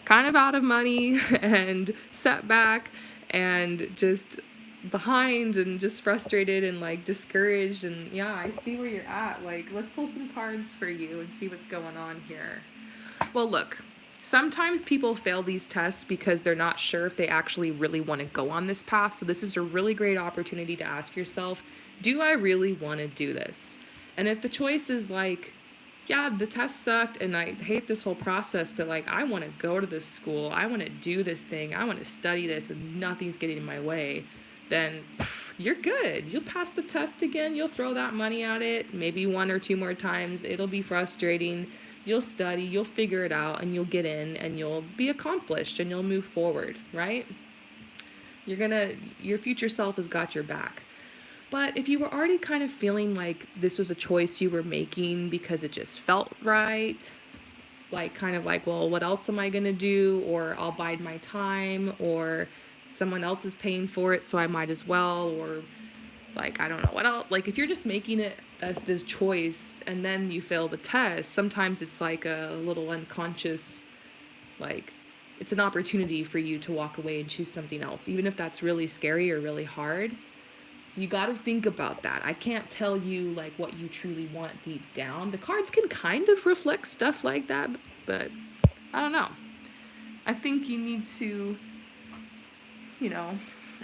kind of out of money and set back and just behind and just frustrated and like discouraged. And yeah, I see where you're at. Like, let's pull some cards for you and see what's going on here. Well, look, sometimes people fail these tests because they're not sure if they actually really want to go on this path. So this is a really great opportunity to ask yourself, do I really want to do this? And if the choice is like, yeah, the test sucked and I hate this whole process, but like, I want to go to this school, I want to do this thing, I want to study this, and nothing's getting in my way, then you're good. You'll pass the test again, you'll throw that money at it, maybe 1 or 2 more times. It'll be frustrating. You'll study, you'll figure it out, and you'll get in, and you'll be accomplished, and you'll move forward, right? Your future self has got your back. But if you were already kind of feeling like this was a choice you were making because it just felt right, like kind of like, well, what else am I going to do? Or I'll bide my time, or someone else is paying for it, so I might as well, or like, I don't know what else. Like, if you're just making it as this choice and then you fail the test, sometimes it's like a little unconscious, like, it's an opportunity for you to walk away and choose something else, even if that's really scary or really hard. So you got to think about that. I can't tell you like what you truly want deep down. The cards can kind of reflect stuff like that, but I don't know. I think you need to,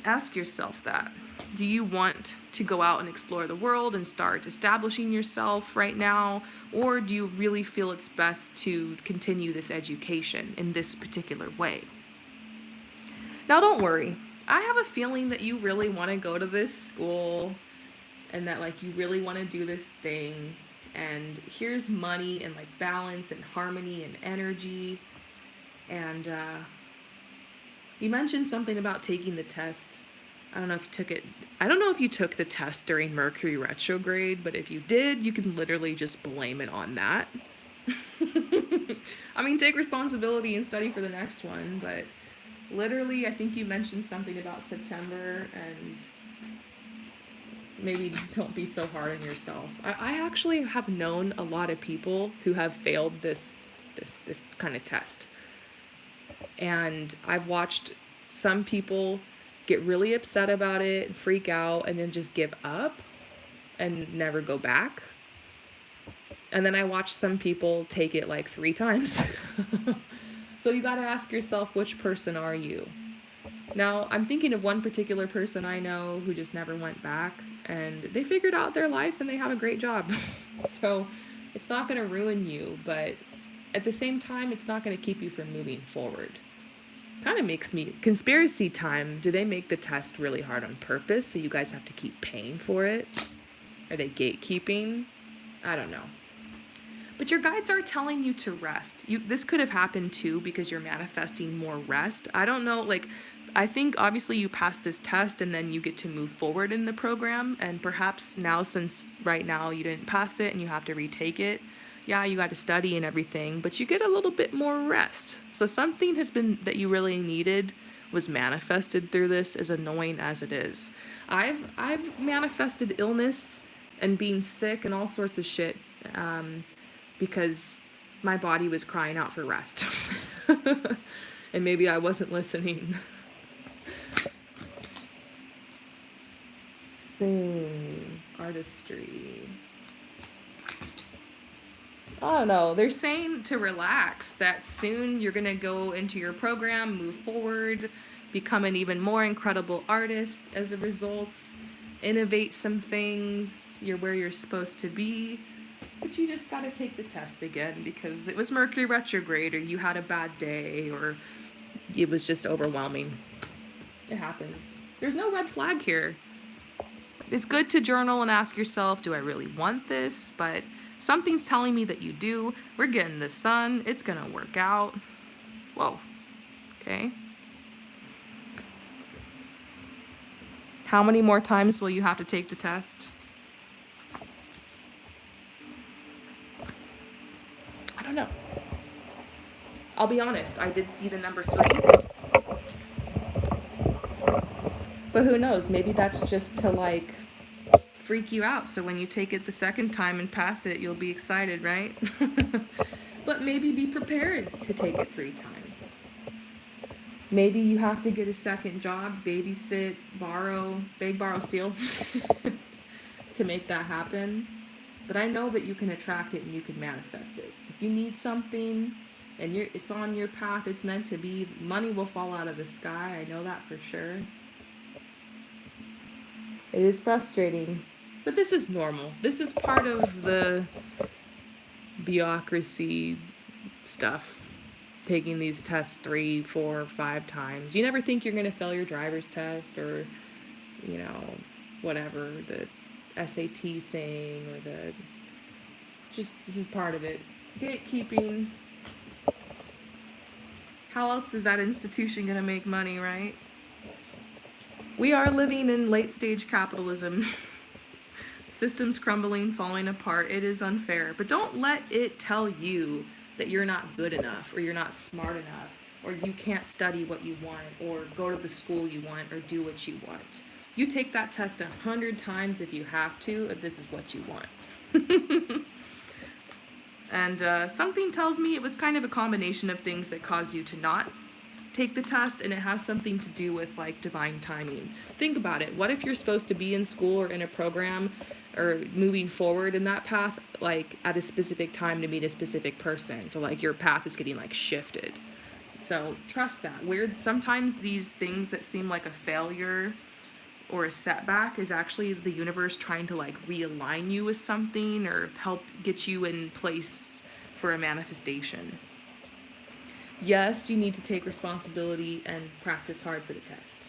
Ask yourself that. Do you want to go out and explore the world and start establishing yourself right now? Or do you really feel it's best to continue this education in this particular way? Now, don't worry. I have a feeling that you really want to go to this school and that like you really want to do this thing. And here's money and like balance and harmony and energy. And you mentioned something about taking the test. I don't know if you took it. I don't know if you took the test during Mercury retrograde, but if you did, you can literally just blame it on that. I mean, take responsibility and study for the next one, but literally, I think you mentioned something about September, and maybe don't be so hard on yourself. I actually have known a lot of people who have failed this kind of test. And I've watched some people get really upset about it, freak out, and then just give up and never go back. And then I watched some people take it like 3 times. So you got to ask yourself, which person are you? Now, I'm thinking of one particular person I know who just never went back, and they figured out their life and they have a great job. So it's not going to ruin you, but at the same time, it's not going to keep you from moving forward. Kind of makes me, conspiracy time, do they make the test really hard on purpose so you guys have to keep paying for it? Are they gatekeeping? I don't know. But your guides are telling you to rest. This could have happened too because you're manifesting more rest. I don't know, like, I think obviously you pass this test and then you get to move forward in the program. And perhaps now, since right now you didn't pass it and you have to retake it, yeah, you got to study and everything, but you get a little bit more rest. So something has been that you really needed was manifested through this, as annoying as it is. I've manifested illness and being sick and all sorts of shit because my body was crying out for rest. And maybe I wasn't listening. Soon, artistry. I don't know. They're saying to relax, that soon you're going to go into your program, move forward, become an even more incredible artist as a result, innovate some things, you're where you're supposed to be. But you just got to take the test again because it was Mercury retrograde, or you had a bad day, or it was just overwhelming. It happens. There's no red flag here. It's good to journal and ask yourself, do I really want this? But something's telling me that you do. We're getting the sun. It's going to work out. Whoa. Okay. How many more times will you have to take the test? I don't know. I'll be honest. I did see the number 3. But who knows? Maybe that's just to like freak you out. So when you take it the second time and pass it, you'll be excited, right? But maybe be prepared to take it 3 times. Maybe you have to get a second job, babysit, beg, borrow, steal to make that happen. But I know that you can attract it and you can manifest it. If you need something and it's on your path, it's meant to be, money will fall out of the sky. I know that for sure. It is frustrating, but this is normal. This is part of the bureaucracy stuff. Taking these tests 3, 4, 5 times. You never think you're going to fail your driver's test or, you know, whatever, the SAT thing or this is part of it. Gatekeeping. How else is that institution going to make money, right? We are living in late-stage capitalism. Systems crumbling, falling apart. It is unfair. But don't let it tell you that you're not good enough, or you're not smart enough, or you can't study what you want, or go to the school you want, or do what you want. You take that test 100 times if you have to, if this is what you want. And something tells me it was kind of a combination of things that caused you to not take the test, and it has something to do with like divine timing. Think about it. What if you're supposed to be in school or in a program or moving forward in that path like at a specific time to meet a specific person? So like your path is getting like shifted. So trust that. Sometimes these things that seem like a failure or a setback is actually the universe trying to like realign you with something or help get you in place for a manifestation. Yes, you need to take responsibility and practice hard for the test.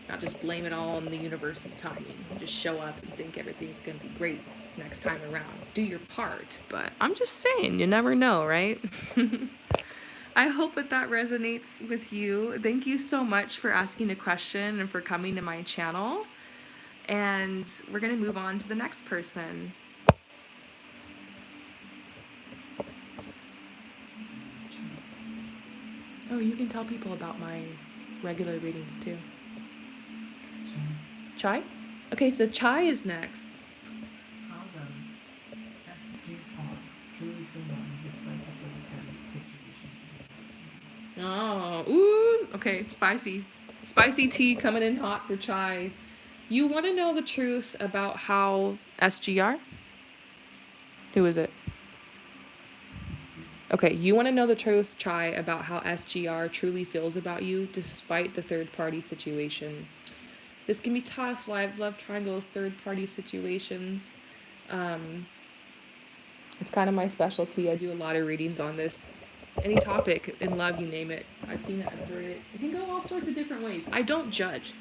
Not just blame it all on the universe and timing. Just show up and think everything's going to be great next time around. Do your part. But I'm just saying, you never know, right? I hope that resonates with you. Thank you so much for asking a question and for coming to my channel. And we're going to move on to the next person. Oh, you can tell people about my regular readings too. Chai? Okay, so Chai is next. How does SGR truly feel about me despite the current situation? Oh, ooh, okay, spicy. Spicy tea coming in hot for Chai. You want to know the truth about how SGR? Who is it? Okay, you want to know the truth, Chai, about how SGR truly feels about you despite the third party situation. This can be tough. Love triangles, third party situations. It's kind of my specialty. I do a lot of readings on this. Any topic in love, you name it. I've seen it, I've heard it. It can go all sorts of different ways. I don't judge.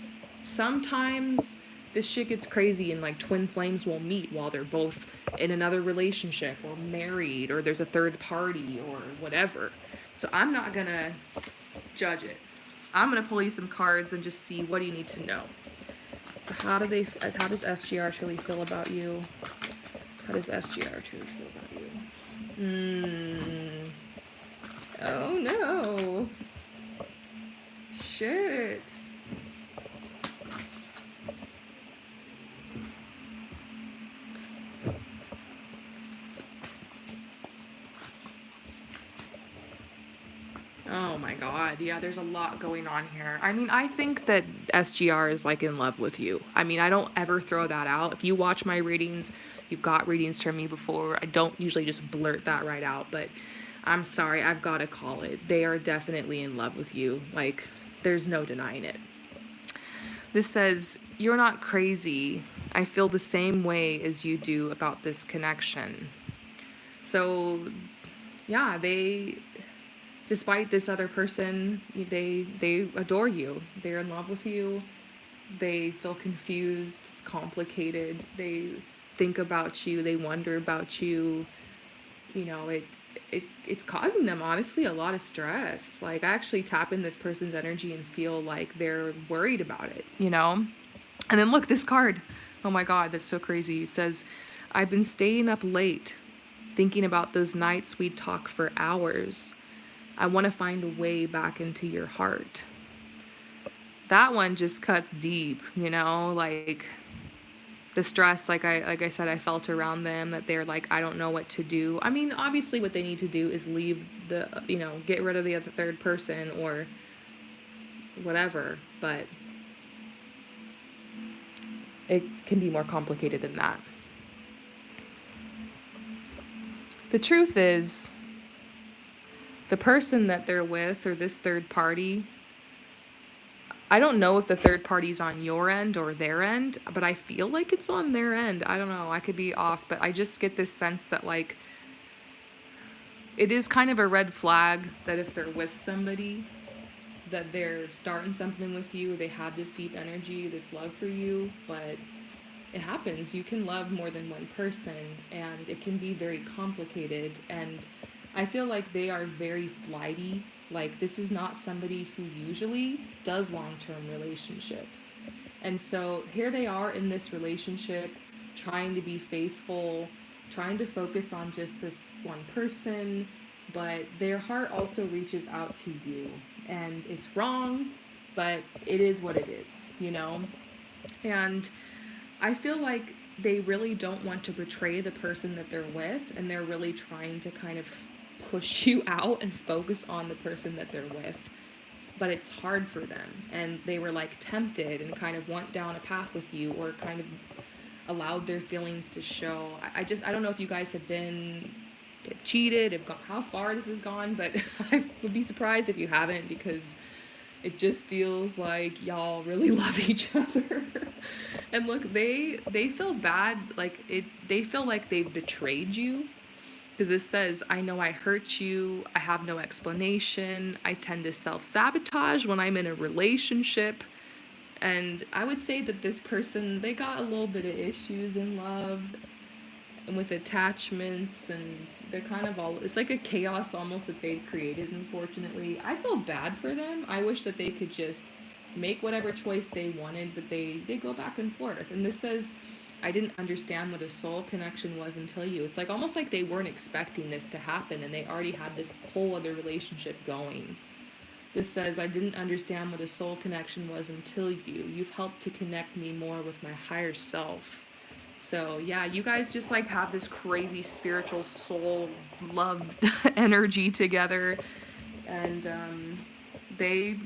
Sometimes this shit gets crazy and like twin flames will meet while they're both in another relationship or married or there's a third party or whatever. So I'm not gonna judge it. I'm gonna pull you some cards and just see what do you need to know. So how does SGR truly feel about you? How does SGR truly feel about you? Oh no. Shit. Oh my god, yeah, there's a lot going on here. I mean, I think that SGR is like in love with you. I mean, I don't ever throw that out. If you watch my readings, you've got readings from me before. I don't usually just blurt that right out, but I'm sorry, I've got to call it. They are definitely in love with you. Like, there's no denying it. This says, "You're not crazy. I feel the same way as you do about this connection." So, yeah, despite this other person, they adore you. They're in love with you. They feel confused. It's complicated. They think about you. They wonder about you. You know, it's causing them honestly a lot of stress. Like, I actually tap in this person's energy and feel like they're worried about it, you know? And then look, this card. Oh my god, that's so crazy. It says, "I've been staying up late thinking about those nights we'd talk for hours. I want to find a way back into your heart." That one just cuts deep, you know, like the stress, like I said, I felt around them, that they're like, I don't know what to do. I mean, obviously what they need to do is leave get rid of the other third person or whatever, but it can be more complicated than that. The truth is, the person that they're with or this third party, I don't know if the third party's on your end or their end, but I feel like it's on their end. I don't know. I could be off, but I just get this sense that, like, it is kind of a red flag that if they're with somebody, that they're starting something with you, they have this deep energy, this love for you, but it happens. You can love more than one person, and it can be very complicated, and I feel like they are very flighty. Like, this is not somebody who usually does long-term relationships. And so here they are in this relationship, trying to be faithful, trying to focus on just this one person, but their heart also reaches out to you. And it's wrong, but it is what it is, you know? And I feel like they really don't want to betray the person that they're with, and they're really trying to kind of push you out and focus on the person that they're with. But it's hard for them, and they were like tempted and kind of went down a path with you, or kind of allowed their feelings to show. I don't know if you guys have been have cheated, have gone, how far this has gone, but I would be surprised if you haven't, because it just feels like y'all really love each other. And look, they feel bad, like they feel like they've betrayed you, because it says, I know I hurt you, I have no explanation, I tend to self-sabotage when I'm in a relationship. And I would say that this person, they got a little bit of issues in love and with attachments, and they're kind of all, it's like a chaos almost that they've created, unfortunately. I feel bad for them. I wish that they could just make whatever choice they wanted, but they go back and forth. And this says, I didn't understand what a soul connection was until you. It's like almost like they weren't expecting this to happen, and they already had this whole other relationship going. This says, I didn't understand what a soul connection was until you. You've helped to connect me more with my higher self. So yeah, you guys just like have this crazy spiritual soul love energy together, and they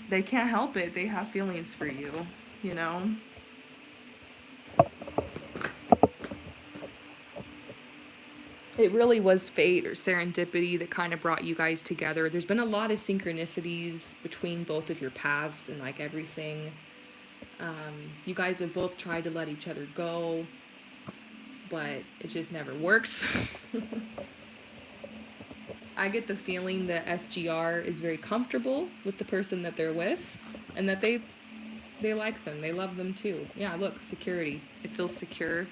can't help it. They have feelings for you, you know. It really was fate or serendipity that kind of brought you guys together. There's been a lot of synchronicities between both of your paths and like everything. You guys have both tried to let each other go, but it just never works. I get the feeling that SGR is very comfortable with the person that they're with, and that they like them. They love them too. Yeah, look, security. It feels secure.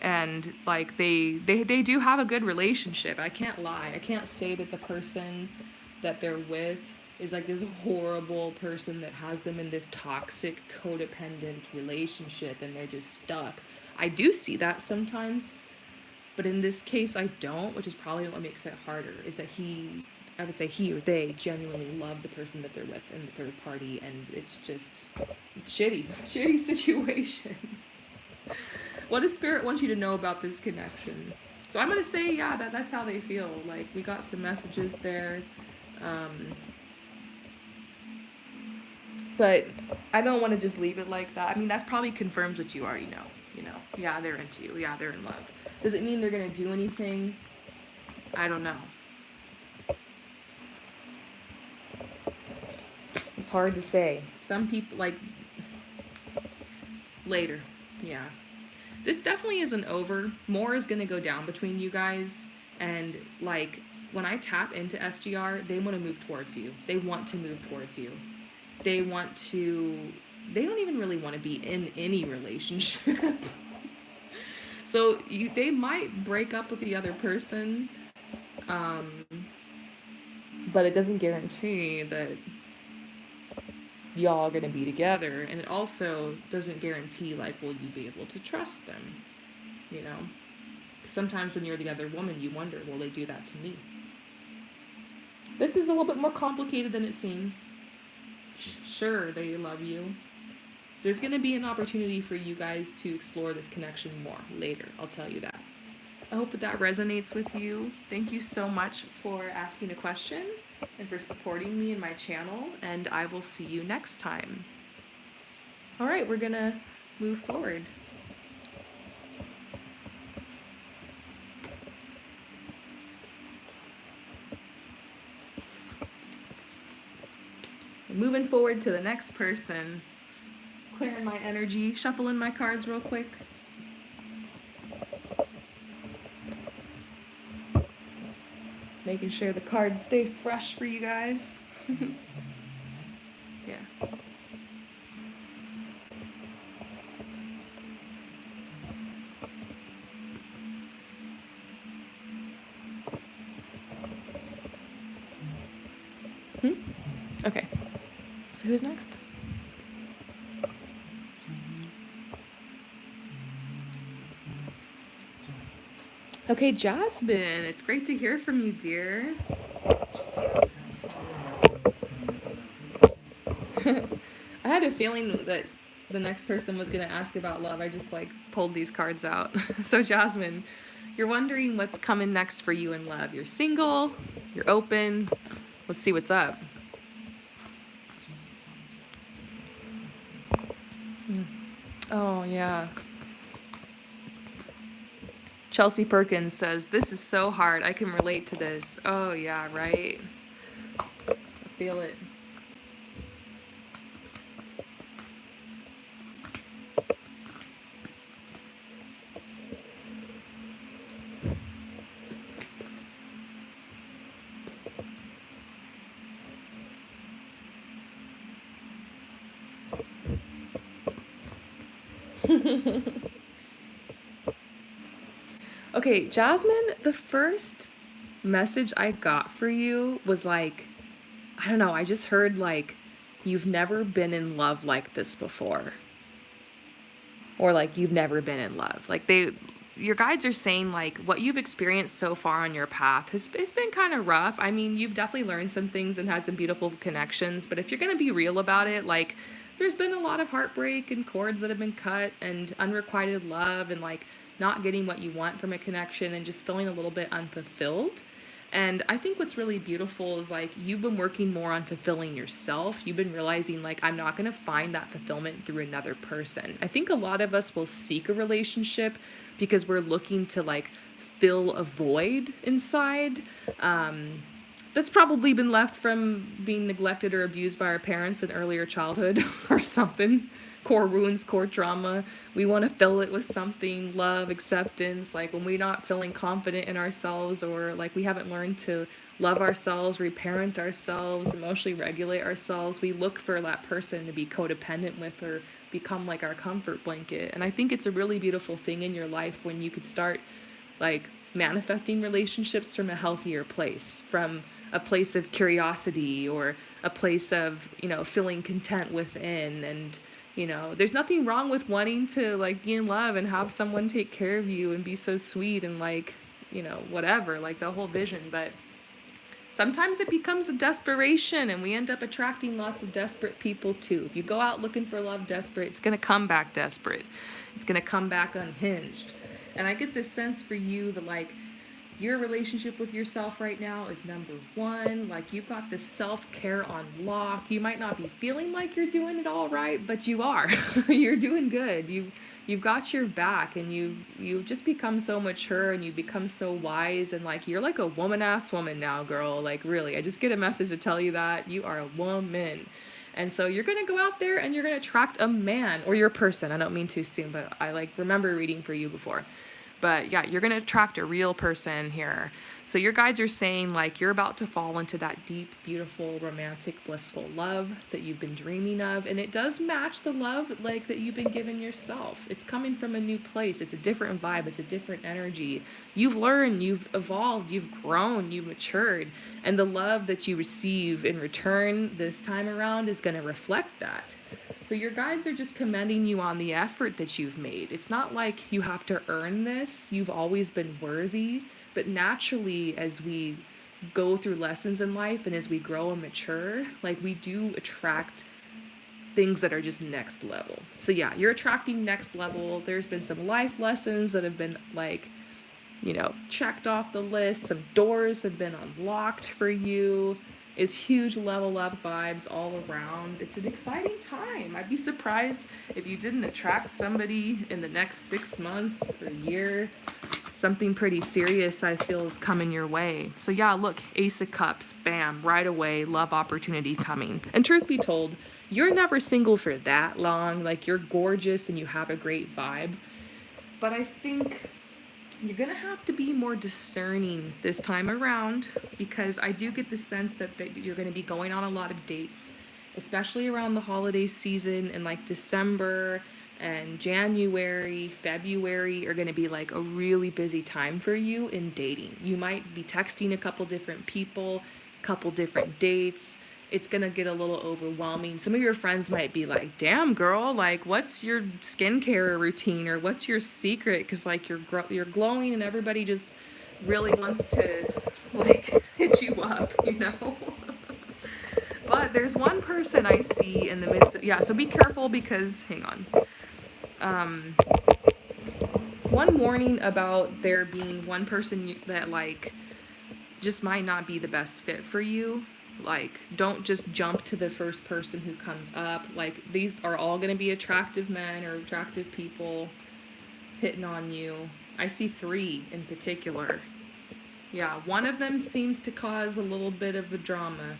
And like they do have a good relationship. I can't lie. I can't say that the person that they're with is like this horrible person that has them in this toxic codependent relationship and they're just stuck. I do see that sometimes, but in this case I don't, which is probably what makes it harder, is that I would say he or they genuinely love the person that they're with in the third party, and it's just shitty situation. What does Spirit want you to know about this connection? So I'm going to say, yeah, that's how they feel. Like, we got some messages there. But I don't want to just leave it like that. I mean, that probably confirms what you already know. You know, yeah, they're into you. Yeah, they're in love. Does it mean they're going to do anything? I don't know. It's hard to say. Some people, like, later. Yeah. This definitely isn't over. More is going to go down between you guys. And, like, when I tap into SGR, they want to move towards you. They want to move towards you. They don't even really want to be in any relationship. So they might break up with the other person. But it doesn't guarantee that y'all are going to be together, and it also doesn't guarantee, like, will you be able to trust them, you know? Sometimes when you're the other woman, you wonder, will they do that to me? This is a little bit more complicated than it seems. Sure, they love you. There's going to be an opportunity for you guys to explore this connection more later, I'll tell you that. I hope that resonates with you. Thank you so much for asking a question and for supporting me in my channel, and I will see you next time. All right, we're gonna move forward. Moving forward to the next person. Just clearing my energy, shuffling my cards real quick. Making sure the cards stay fresh for you guys. Yeah. Okay. So who's next? Okay, Jasmine. It's great to hear from you, dear. I had a feeling that the next person was going to ask about love. I just like pulled these cards out. So Jasmine, you're wondering what's coming next for you in love. You're single, you're open. Let's see what's up. Oh, yeah. Chelsea Perkins says, this is so hard. I can relate to this. Oh, yeah, right? I feel it. Okay, Jasmine, the first message I got for you was like, I don't know, I just heard like, you've never been in love like this before. Or like, you've never been in love. Like, your guides are saying like, what you've experienced so far on your path it's been kind of rough. I mean, you've definitely learned some things and had some beautiful connections, but if you're going to be real about it, like, there's been a lot of heartbreak and cords that have been cut and unrequited love and like not getting what you want from a connection and just feeling a little bit unfulfilled. And I think what's really beautiful is like you've been working more on fulfilling yourself. You've been realizing like I'm not going to find that fulfillment through another person. I think a lot of us will seek a relationship because we're looking to like fill a void inside. That's probably been left from being neglected or abused by our parents in earlier childhood or something. Core wounds, core trauma. We want to fill it with something, love, acceptance. Like when we're not feeling confident in ourselves or like we haven't learned to love ourselves, reparent ourselves, emotionally regulate ourselves, we look for that person to be codependent with or become like our comfort blanket. And I think it's a really beautiful thing in your life when you could start like manifesting relationships from a healthier place, from a place of curiosity or a place of, feeling content within. And there's nothing wrong with wanting to like be in love and have someone take care of you and be so sweet and like, whatever, like the whole vision. But sometimes it becomes a desperation and we end up attracting lots of desperate people too. If you go out looking for love desperate, it's going to come back desperate. It's going to come back unhinged. And I get this sense for you that like your relationship with yourself right now is number one. Like you've got this self-care on lock. You might not be feeling like you're doing it all right, but you are. You're doing good. You've got your back and you've just become so mature and you become so wise and like you're like a woman-ass woman now, girl. Like really, I just get a message to tell you that you are a woman. And so you're going to go out there and you're going to attract a man or your person. I don't mean too soon, but I like remember reading for you before. But yeah, you're going to attract a real person here. So your guides are saying like you're about to fall into that deep, beautiful, romantic, blissful love that you've been dreaming of. And it does match the love like that you've been giving yourself. It's coming from a new place. It's a different vibe. It's a different energy. You've learned, you've evolved, you've grown, you've matured. And the love that you receive in return this time around is going to reflect that. So your guides are just commending you on the effort that you've made. It's not like you have to earn this. You've always been worthy. But naturally, as we go through lessons in life and as we grow and mature, like we do attract things that are just next level. So yeah, you're attracting next level. There's been some life lessons that have been like, checked off the list. Some doors have been unlocked for you. It's huge level up vibes all around. It's an exciting time. I'd be surprised if you didn't attract somebody in the next 6 months or a year. Something pretty serious I feel is coming your way. So yeah, look, Ace of Cups, bam, right away, love opportunity coming. And truth be told, you're never single for that long. Like you're gorgeous and you have a great vibe. But I think you're going to have to be more discerning this time around because I do get the sense that you're going to be going on a lot of dates, especially around the holiday season and like December and January, February are going to be like a really busy time for you in dating. You might be texting a couple different people, couple different dates. It's going to get a little overwhelming. Some of your friends might be like, damn, girl, like, what's your skincare routine or what's your secret? Because, like, you're glowing and everybody just really wants to, like, hit you up, But there's one person I see in the midst of, yeah, so be careful because, hang on. One warning about there being one person that, like, just might not be the best fit for you. Like, don't just jump to the first person who comes up. Like, these are all going to be attractive men or attractive people hitting on you. I see 3 in particular. Yeah, one of them seems to cause a little bit of a drama.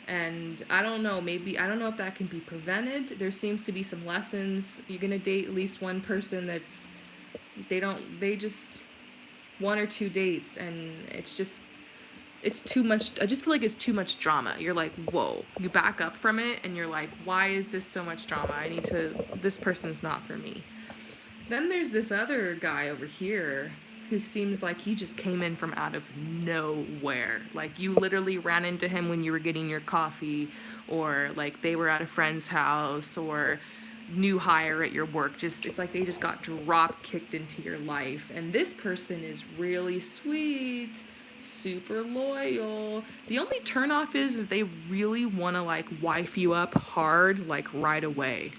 And I don't know, maybe, I don't know if that can be prevented. There seems to be some lessons. You're going to date at least one person that's, they just, 1 or 2 dates, and it's too much. I just feel like it's too much drama. You're like, whoa. You back up from it, and you're like, why is this so much drama? This person's not for me. Then there's this other guy over here who seems like he just came in from out of nowhere. Like, you literally ran into him when you were getting your coffee, or like they were at a friend's house, or new hire at your work. Just, it's like they just got drop kicked into your life. And this person is really sweet, super loyal. The only turnoff is they really want to like wife you up hard, like right away.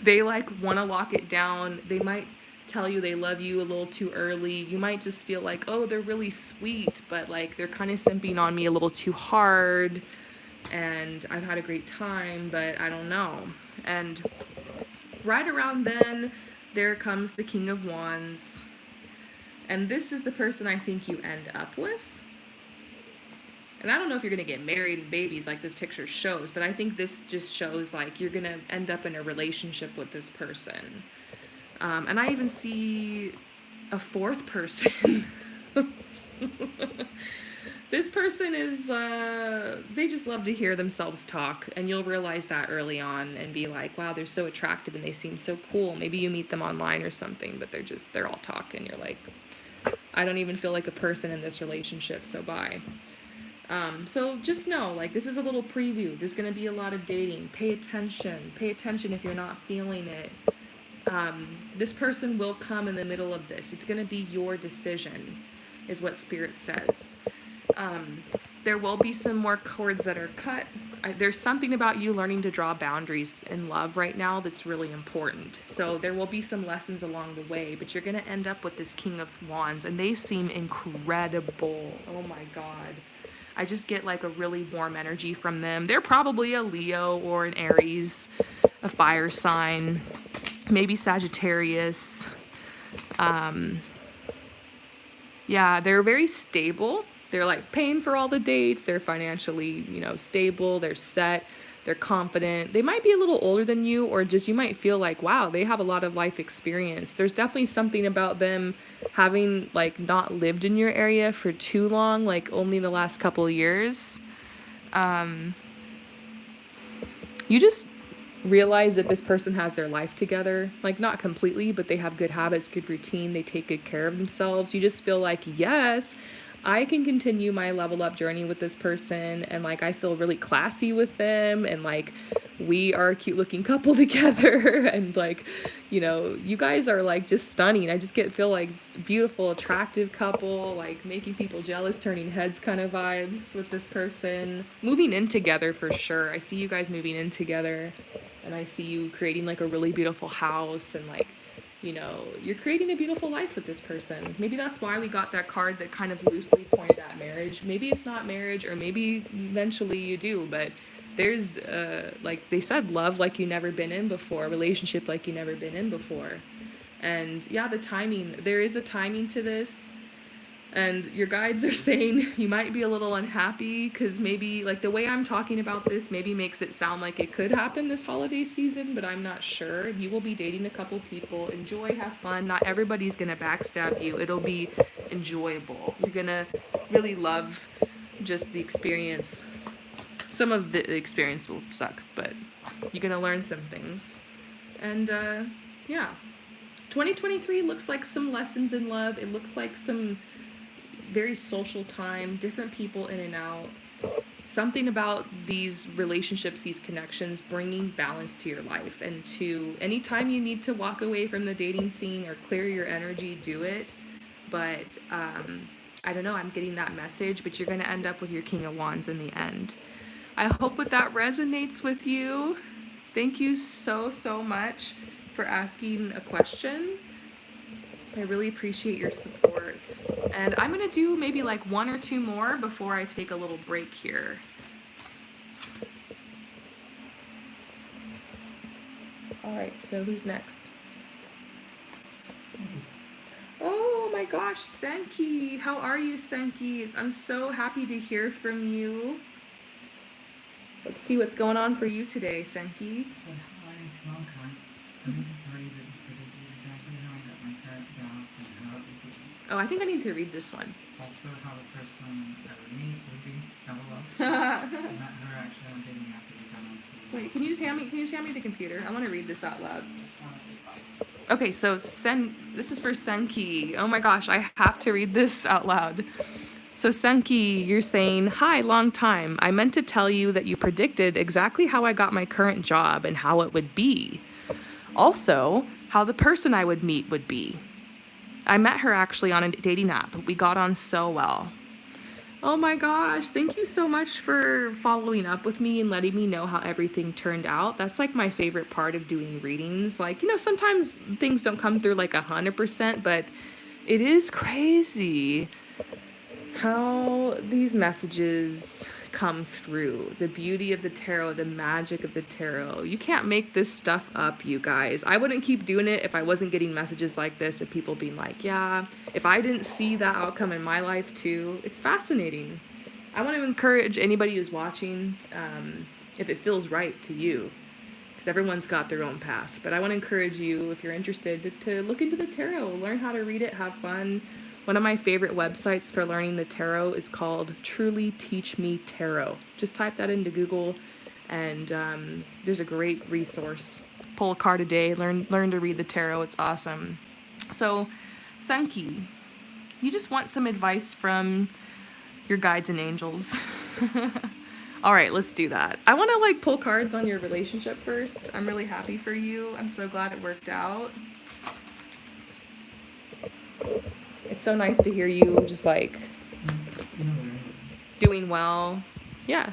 They like want to lock it down. They might tell you they love you a little too early. You might just feel like, oh, they're really sweet, but like they're kind of simping on me a little too hard. And I've had a great time, but I don't know. And right around then, there comes the King of Wands. And this is the person I think you end up with. And I don't know if you're going to get married and babies like this picture shows, but I think this just shows like you're going to end up in a relationship with this person. And I even see a 4th person. This person is, they just love to hear themselves talk, and you'll realize that early on and be like, wow, they're so attractive and they seem so cool. Maybe you meet them online or something, but they're all talk, and you're like, I don't even feel like a person in this relationship, so bye. So just know, like, this is a little preview. There's going to be a lot of dating. Pay attention. Pay attention if you're not feeling it. This person will come in the middle of this. It's going to be your decision, is what Spirit says. There will be some more cords that are cut. There's something about you learning to draw boundaries in love right now that's really important. So there will be some lessons along the way, but you're going to end up with this King of Wands, and they seem incredible. Oh my God. I just get like a really warm energy from them. They're probably a Leo or an Aries, a fire sign, maybe Sagittarius. Yeah, they're very stable. They're like paying for all the dates. They're financially, stable. They're set. They're confident. They might be a little older than you, or just you might feel like, wow, they have a lot of life experience. There's definitely something about them having like not lived in your area for too long, like only the last couple of years. You just realize that this person has their life together, like not completely, but they have good habits, good routine. They take good care of themselves. You just feel like, yes, I can continue my level up journey with this person, and like I feel really classy with them, and like we are a cute looking couple together, and like, you guys are like just stunning. I just feel like beautiful, attractive couple, like making people jealous, turning heads kind of vibes with this person. Moving in together for sure. I see you guys moving in together, and I see you creating like a really beautiful house, and like, you're creating a beautiful life with this person. Maybe that's why we got that card that kind of loosely pointed at marriage. Maybe it's not marriage, or maybe eventually you do, but there's, like they said, love like you never been in before, relationship like you never been in before. And yeah, the timing, there is a timing to this. And your guides are saying you might be a little unhappy because maybe like the way I'm talking about this maybe makes it sound like it could happen this holiday season, but I'm not sure. You will be dating a couple people. Enjoy, have fun. Not everybody's going to backstab you. It'll be enjoyable. You're going to really love just the experience. Some of the experience will suck, but you're going to learn some things. And yeah, 2023 looks like some lessons in love. It looks like some very social time, different people in and out. Something about these relationships, these connections, bringing balance to your life. And to anytime you need to walk away from the dating scene or clear your energy, do it. But I don't know, I'm getting that message, but you're going to end up with your King of Wands in the end. I hope that resonates with you. Thank you so, so much for asking a question. I really appreciate your support. And I'm going to do maybe like 1 or 2 more before I take a little break here. All right, so who's next? Oh my gosh, Senki. How are you, Senki? I'm so happy to hear from you. Let's see what's going on for you today, Senki. So, hi, long time. I need to tell you that you predicted exactly how I got my current job and how it would be. Oh, I think I need to read this one. Also, how the person I would meet would be. LOL. I met her actually on dating app we got on. So Wait, can you just hand me the computer? I want to read this out loud. just wanted advice. Okay, so this is for Senki. Oh my gosh, I have to read this out loud. So Senki, you're saying, "Hi, long time. I meant to tell you that you predicted exactly how I got my current job and how it would be. Also, how the person I would meet would be. I met her actually on a dating app. We got on so well." Oh my gosh, thank you so much for following up with me and letting me know how everything turned out. That's like my favorite part of doing readings. Like, sometimes things don't come through like 100%, but it is crazy how these messages come through. The beauty of the tarot, the magic of the tarot. You can't make this stuff up, you guys. I wouldn't keep doing it if I wasn't getting messages like this of people being like, yeah, if I didn't see that outcome in my life too. It's fascinating. I want to encourage anybody who's watching, if it feels right to you, because everyone's got their own path. But I want to encourage you, if you're interested, to look into the tarot, learn how to read it, have fun. One of my favorite websites for learning the tarot is called Truly Teach Me Tarot. Just type that into Google, and there's a great resource. Pull a card a day, learn to read the tarot. It's awesome. So, Senki, you just want some advice from your guides and angels. All right, let's do that. I want to pull cards on your relationship first. I'm really happy for you. I'm so glad it worked out. It's so nice to hear you just doing well. Yeah.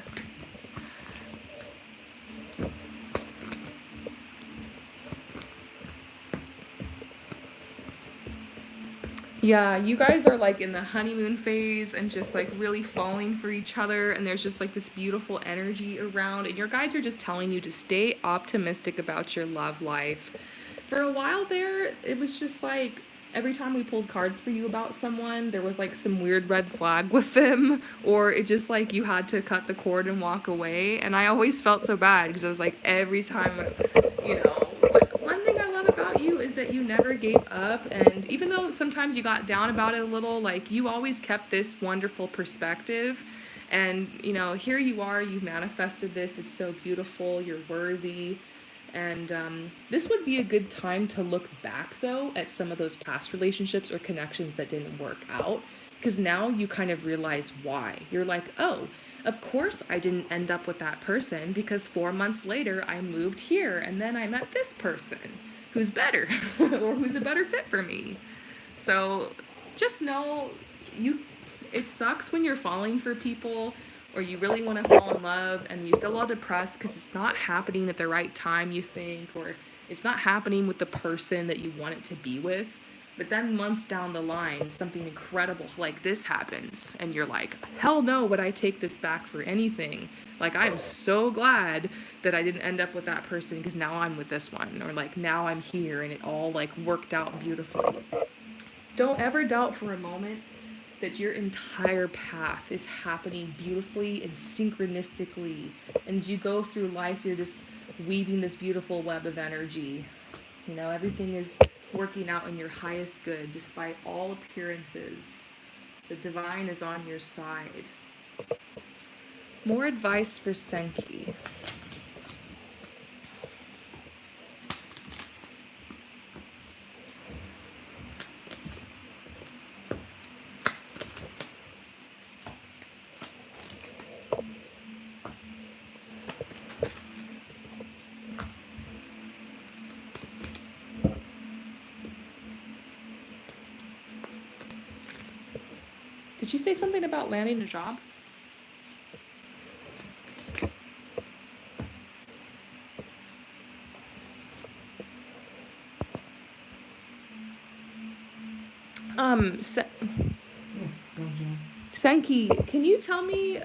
Yeah, you guys are in the honeymoon phase and just really falling for each other, and there's just this beautiful energy around, and your guides are just telling you to stay optimistic about your love life. For a while there, it was just every time we pulled cards for you about someone, there was some weird red flag with them, or it just you had to cut the cord and walk away. And I always felt so bad because I was every time, but one thing I love about you is that you never gave up. And even though sometimes you got down about it a little, you always kept this wonderful perspective. And, here you are, you've manifested this. It's so beautiful. You're worthy. And this would be a good time to look back, though, at some of those past relationships or connections that didn't work out. Because now you kind of realize why. You're like, oh, of course I didn't end up with that person because 4 months later I moved here and then I met this person who's better or who's a better fit for me. So just know it sucks when you're falling for people or you really want to fall in love and you feel all depressed because it's not happening at the right time, you think, or it's not happening with the person that you want it to be with. But then months down the line, something incredible like this happens, and you're like, hell no, would I take this back for anything? I'm so glad that I didn't end up with that person because now I'm with this one, or now I'm here and it all worked out beautifully. Don't ever doubt for a moment that your entire path is happening beautifully and synchronistically. And as you go through life, you're just weaving this beautiful web of energy. Everything is working out in your highest good despite all appearances. The divine is on your side. More advice for Senki. Did she say something about landing a job? Senki, can you tell me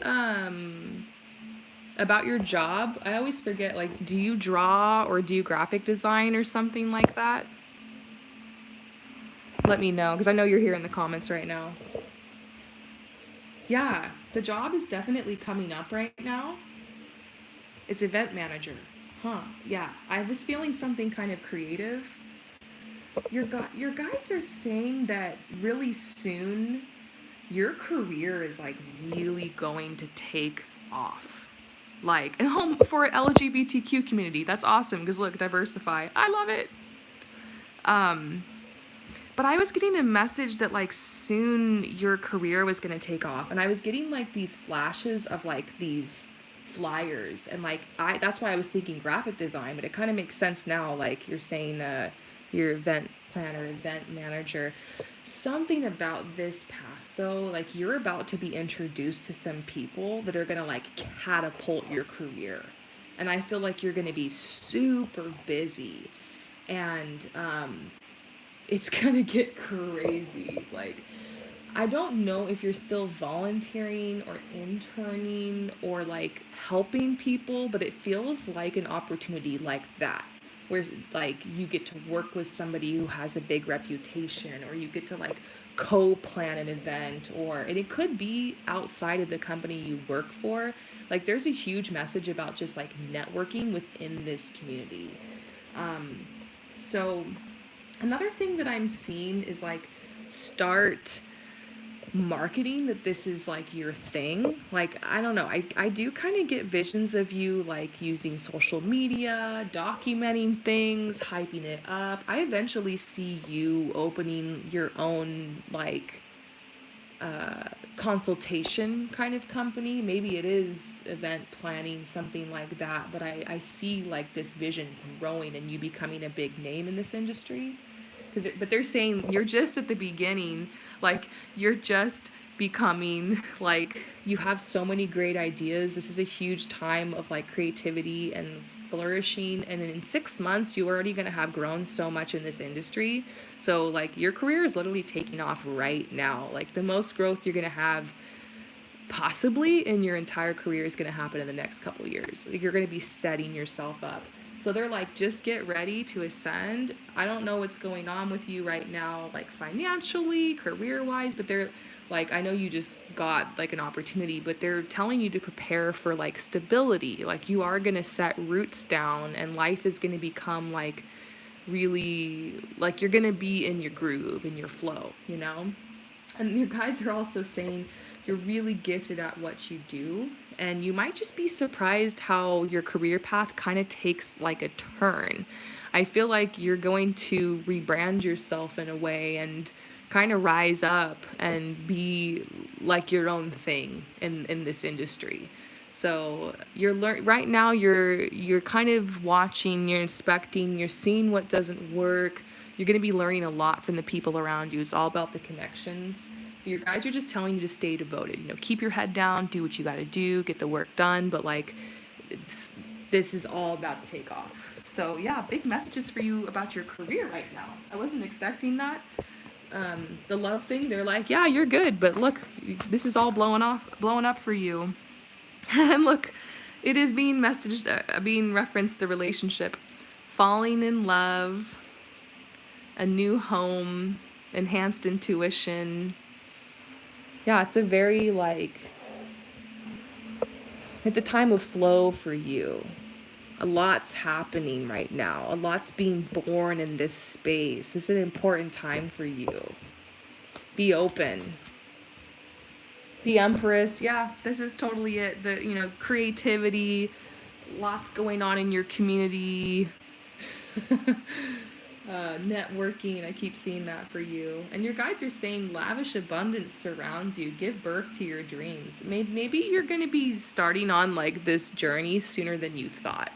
about your job? I always forget, do you draw or do you graphic design or something like that? let me know, because I know you're here in the comments right now. Yeah, the job is definitely coming up right now. It's event manager. Huh, yeah. I was feeling something kind of creative. Your guides are saying that really soon your career is like really going to take off. Like, for LGBTQ community, that's awesome because look, diversify. I love it. But I was getting a message that like soon your career was going to take off, and I was getting like these flashes of like these flyers, and like that's why I was thinking graphic design, but it kind of makes sense now, like you're saying your event planner, event manager. Something about this path though, like you're about to be introduced to some people that are going to like catapult your career. And I feel like you're going to be super busy, and it's gonna get crazy. Like, I don't know if you're still volunteering or interning or like helping people, but it feels like an opportunity like that, where like you get to work with somebody who has a big reputation, or you get to like co-plan an event, or and it could be outside of the company you work for. Like, there's a huge message about just like networking within this community. So another thing that I'm seeing is like start marketing that this is like your thing. Like, I don't know, I do kind of get visions of you like using social media, documenting things, hyping it up. I eventually see you opening your own like consultation kind of company. Maybe it is event planning, something like that, but I see like this vision growing and you becoming a big name in this industry. But they're saying you're just at the beginning, like you're just becoming, like you have so many great ideas. This is a huge time of like creativity and flourishing, and in 6 months you're already going to have grown so much in this industry. So like your career is literally taking off right now. Like the most growth you're going to have possibly in your entire career is going to happen in the next couple years. Like, you're going to be setting yourself up. So they're like, just get ready to ascend. I don't know what's going on with you right now, like financially, career wise, but they're like, I know you just got like an opportunity, but they're telling you to prepare for like stability. Like, you are going to set roots down, and life is going to become like really, like you're going to be in your groove, in your flow, you know? And your guides are also saying you're really gifted at what you do, and you might just be surprised how your career path kind of takes like a turn. I feel like you're going to rebrand yourself in a way and kind of rise up and be like your own thing in this industry. So right now you're kind of watching, you're inspecting, you're seeing what doesn't work. You're going to be learning a lot from the people around you. It's all about the connections. So your guides are just telling you to stay devoted. You know, keep your head down, do what you got to do, get the work done. But like, this is all about to take off. So yeah, big messages for you about your career right now. I wasn't expecting that. The love thing, they're like, yeah, you're good, but look, this is all blowing up for you. And look, it is being referenced, the relationship, falling in love, a new home, enhanced intuition. Yeah, it's a very like, it's a time of flow for you. A lot's happening right now. A lot's being born in this space. It's an important time for you. Be open. The Empress, yeah, this is totally it. The, creativity, lots going on in your community. Networking, I keep seeing that for you. And your guides are saying lavish abundance surrounds you. Give birth to your dreams. Maybe you're going to be starting on like this journey sooner than you thought.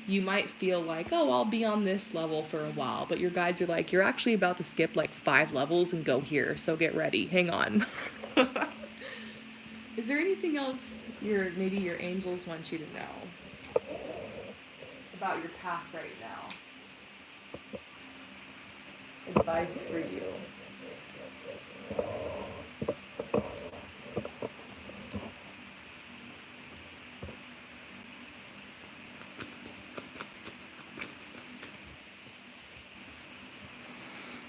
You might feel like, oh, I'll be on this level for a while, but your guides are like, you're actually about to skip like 5 levels and go here, so get ready. Hang on. Is there anything else maybe your angels want you to know about your path right now? Advice for you.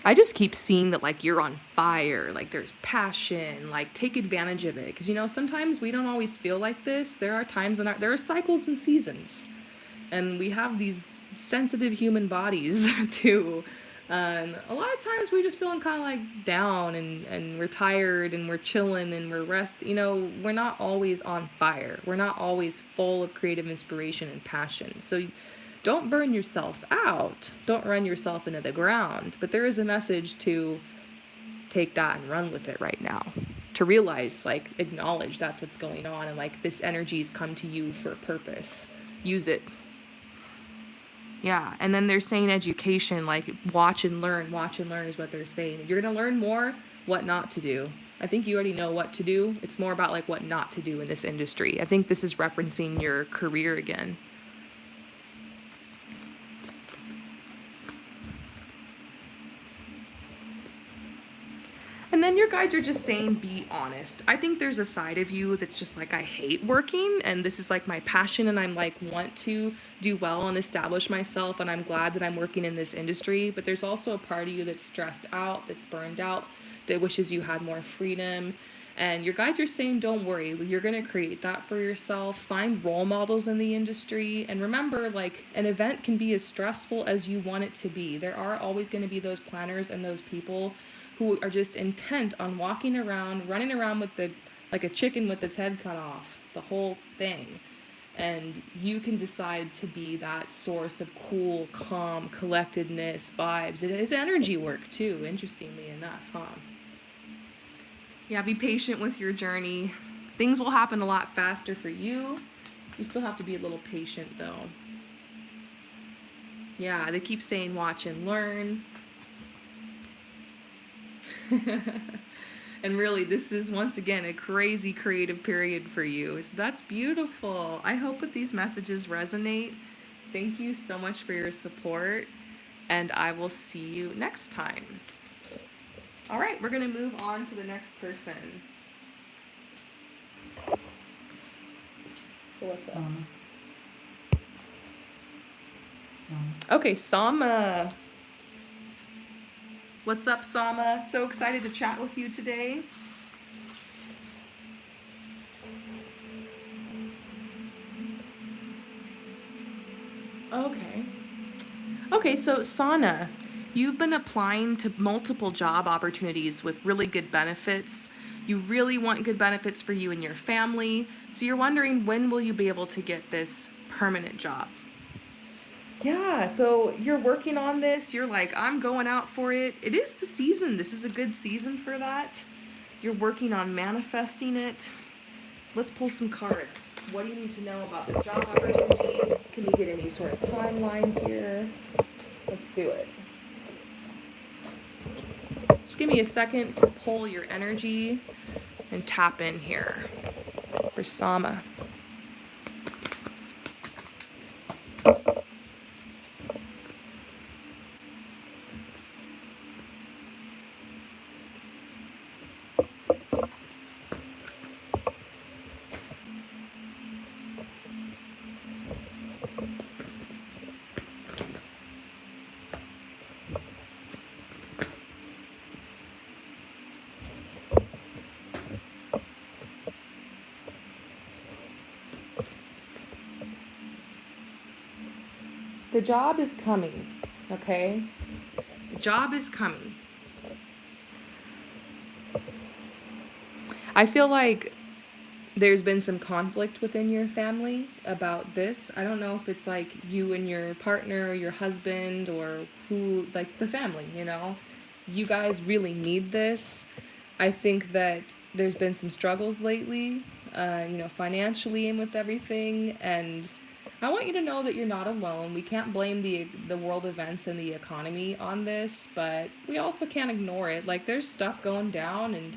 I just keep seeing that, like, you're on fire, like there's passion, like take advantage of it. Because, you know, sometimes we don't always feel like this. There are times there are cycles and seasons. And we have these sensitive human bodies too. And a lot of times we're just feeling kind of like down, and we're tired and we're chilling and we're you know, we're not always on fire. We're not always full of creative inspiration and passion. So don't burn yourself out. Don't run yourself into the ground. But there is a message to take that and run with it right now. To realize, like, acknowledge that's what's going on, and like this energy's come to you for a purpose. Use it. Yeah, and then they're saying education, like watch and learn is what they're saying. If you're going to learn more, what not to do. I think you already know what to do. It's more about like what not to do in this industry. I think this is referencing your career again. And then your guides are just saying, be honest. I think there's a side of you that's just like, I hate working, and this is like my passion, and I'm like, want to do well and establish myself, and I'm glad that I'm working in this industry. But there's also a part of you that's stressed out, that's burned out, that wishes you had more freedom. And your guides are saying, don't worry, you're going to create that for yourself. Find role models in the industry. And remember, like, an event can be as stressful as you want it to be. There are always going to be those planners and those people who are just intent on walking around, running around with like a chicken with its head cut off, the whole thing. And you can decide to be that source of cool, calm, collectedness, vibes. It is energy work too, interestingly enough, huh? Yeah, be patient with your journey. Things will happen a lot faster for you. You still have to be a little patient though. Yeah, they keep saying watch and learn. And really, this is once again a crazy creative period for you. So that's beautiful. I hope that these messages resonate. Thank you so much for your support, and I will see you next time. All right, we're going to move on to the next person. So what's up? Okay, Sama. What's up, Sama? So excited to chat with you today. Okay, so Sana, you've been applying to multiple job opportunities with really good benefits. You really want good benefits for you and your family. So you're wondering, when will you be able to get this permanent job? Yeah, so you're working on this. You're like, I'm going out for it. It is the season. This is a good season for that. You're working on manifesting it. Let's pull some cards. What do you need to know about this job opportunity? Can we get any sort of timeline here? Let's do it. Just give me a second to pull your energy and tap in here for Sama. The job is coming, okay? The job is coming. I feel like there's been some conflict within your family about this. I don't know if it's like you and your partner, or your husband, or who, like the family, you know? You guys really need this. I think that there's been some struggles lately, financially and with everything, and I want you to know that you're not alone. We can't blame the world events and the economy on this, but we also can't ignore it. Like, there's stuff going down, and,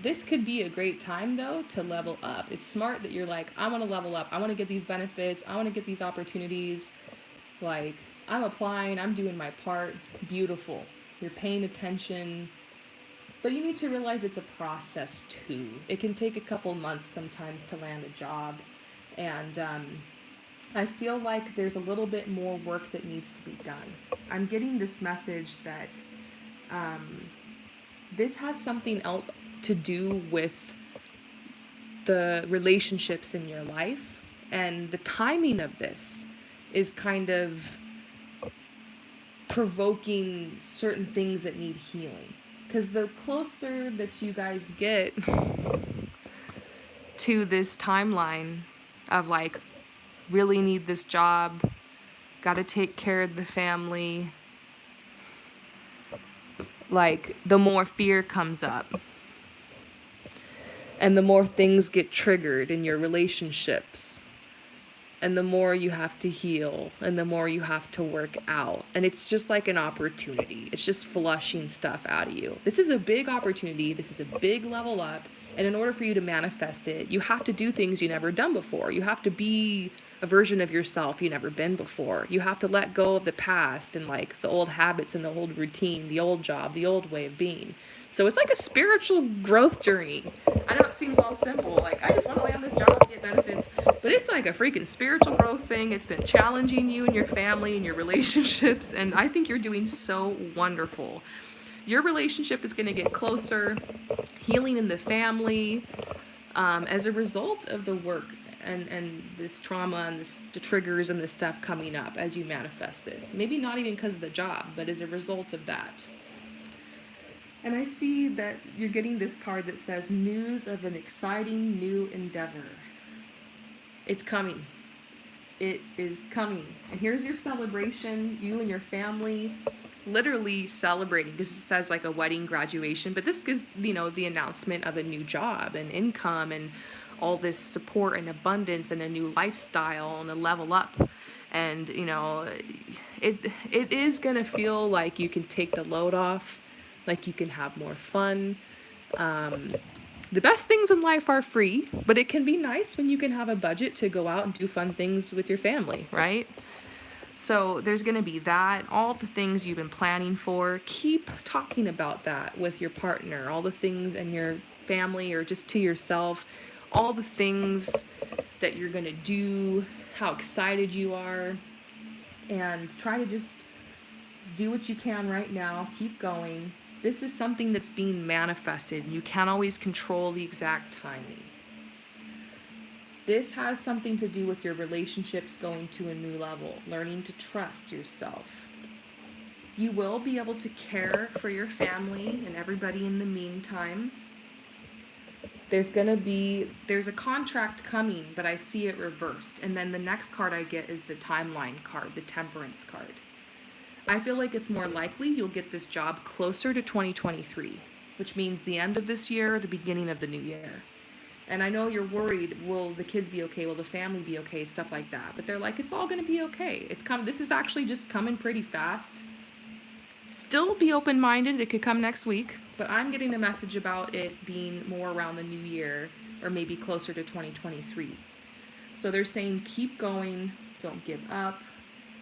this could be a great time, though, to level up. It's smart that you're like, I want to level up. I want to get these benefits. I want to get these opportunities. Like, I'm applying. I'm doing my part. Beautiful. You're paying attention. But you need to realize it's a process, too. It can take a couple months sometimes to land a job. And I feel like there's a little bit more work that needs to be done. I'm getting this message that This has something else to do with the relationships in your life, and the timing of this is kind of provoking certain things that need healing. Because the closer that you guys get to this timeline of like, really need this job, gotta take care of the family, like, the more fear comes up. And the more things get triggered in your relationships. And the more you have to heal. And the more you have to work out. And it's just like an opportunity. It's just flushing stuff out of you. This is a big opportunity. This is a big level up. And in order for you to manifest it, you have to do things you've never done before. You have to be a version of yourself you've never been before. You have to let go of the past and like the old habits and the old routine, the old job, the old way of being. So it's like a spiritual growth journey. I know it seems all simple, like I just want to land this job and get benefits, but it's like a freaking spiritual growth thing. It's been challenging you and your family and your relationships, and I think you're doing so wonderful. Your relationship is going to get closer, healing in the family, as a result of the work and this trauma and the triggers and this stuff coming up as you manifest this. Maybe not even because of the job, but as a result of that. And I see that you're getting this card that says news of an exciting new endeavor. It's coming. It is coming. And here's your celebration, you and your family literally celebrating, because it says like a wedding, graduation, but this is, you know, the announcement of a new job and income and all this support and abundance and a new lifestyle and a level up. And, you know, it is going to feel like you can take the load off, like you can have more fun. The best things in life are free, but it can be nice when you can have a budget to go out and do fun things with your family, right? So there's going to be that, all the things you've been planning for. Keep talking about that with your partner, all the things in your family or just to yourself, all the things that you're going to do, how excited you are, and try to just do what you can right now. Keep going. This is something that's being manifested. You can't always control the exact timing. This has something to do with your relationships going to a new level, learning to trust yourself. You will be able to care for your family and everybody in the meantime. There's a contract coming, but I see it reversed. And then the next card I get is the timeline card, the temperance card. I feel like it's more likely you'll get this job closer to 2023, which means the end of this year or the beginning of the new year. And I know you're worried, will the kids be okay? Will the family be okay? Stuff like that. But they're like, it's all going to be okay. This is actually just coming pretty fast. Still be open-minded. It could come next week. But I'm getting a message about it being more around the new year or maybe closer to 2023. So they're saying keep going. Don't give up.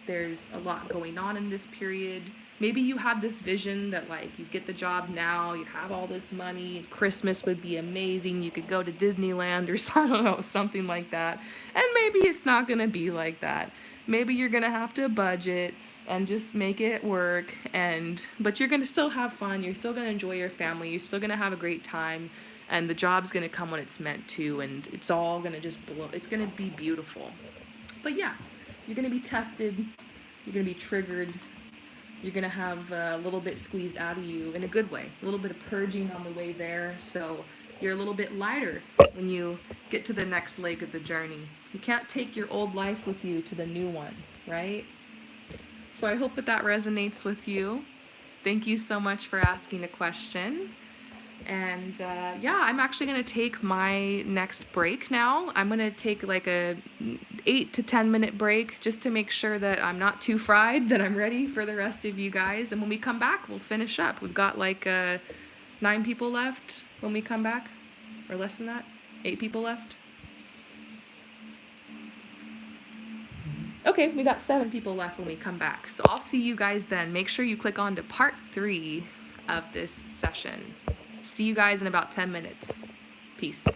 There's a lot going on in this period. Maybe you had this vision that like you get the job now, you'd have all this money, Christmas would be amazing, you could go to Disneyland or I don't know, something like that. And maybe it's not going to be like that. Maybe you're going to have to budget and just make it work, but you're going to still have fun, you're still going to enjoy your family, you're still going to have a great time, and the job's going to come when it's meant to, and it's all going to just blow. It's going to be beautiful. But yeah, you're going to be tested, you're going to be triggered, you're going to have a little bit squeezed out of you in a good way, a little bit of purging on the way there, so you're a little bit lighter when you get to the next leg of the journey. You can't take your old life with you to the new one, right? So I hope that resonates with you. Thank you so much for asking a question. And I'm actually going to take my next break now. I'm going to take like a 8 to 10 minute break just to make sure that I'm not too fried, that I'm ready for the rest of you guys. And when we come back, we'll finish up. We've got like 9 people left when we come back, or less than that, 8 people left. Okay, we got 7 people left when we come back. So I'll see you guys then. Make sure you click on to part 3 of this session. See you guys in about 10 minutes. Peace.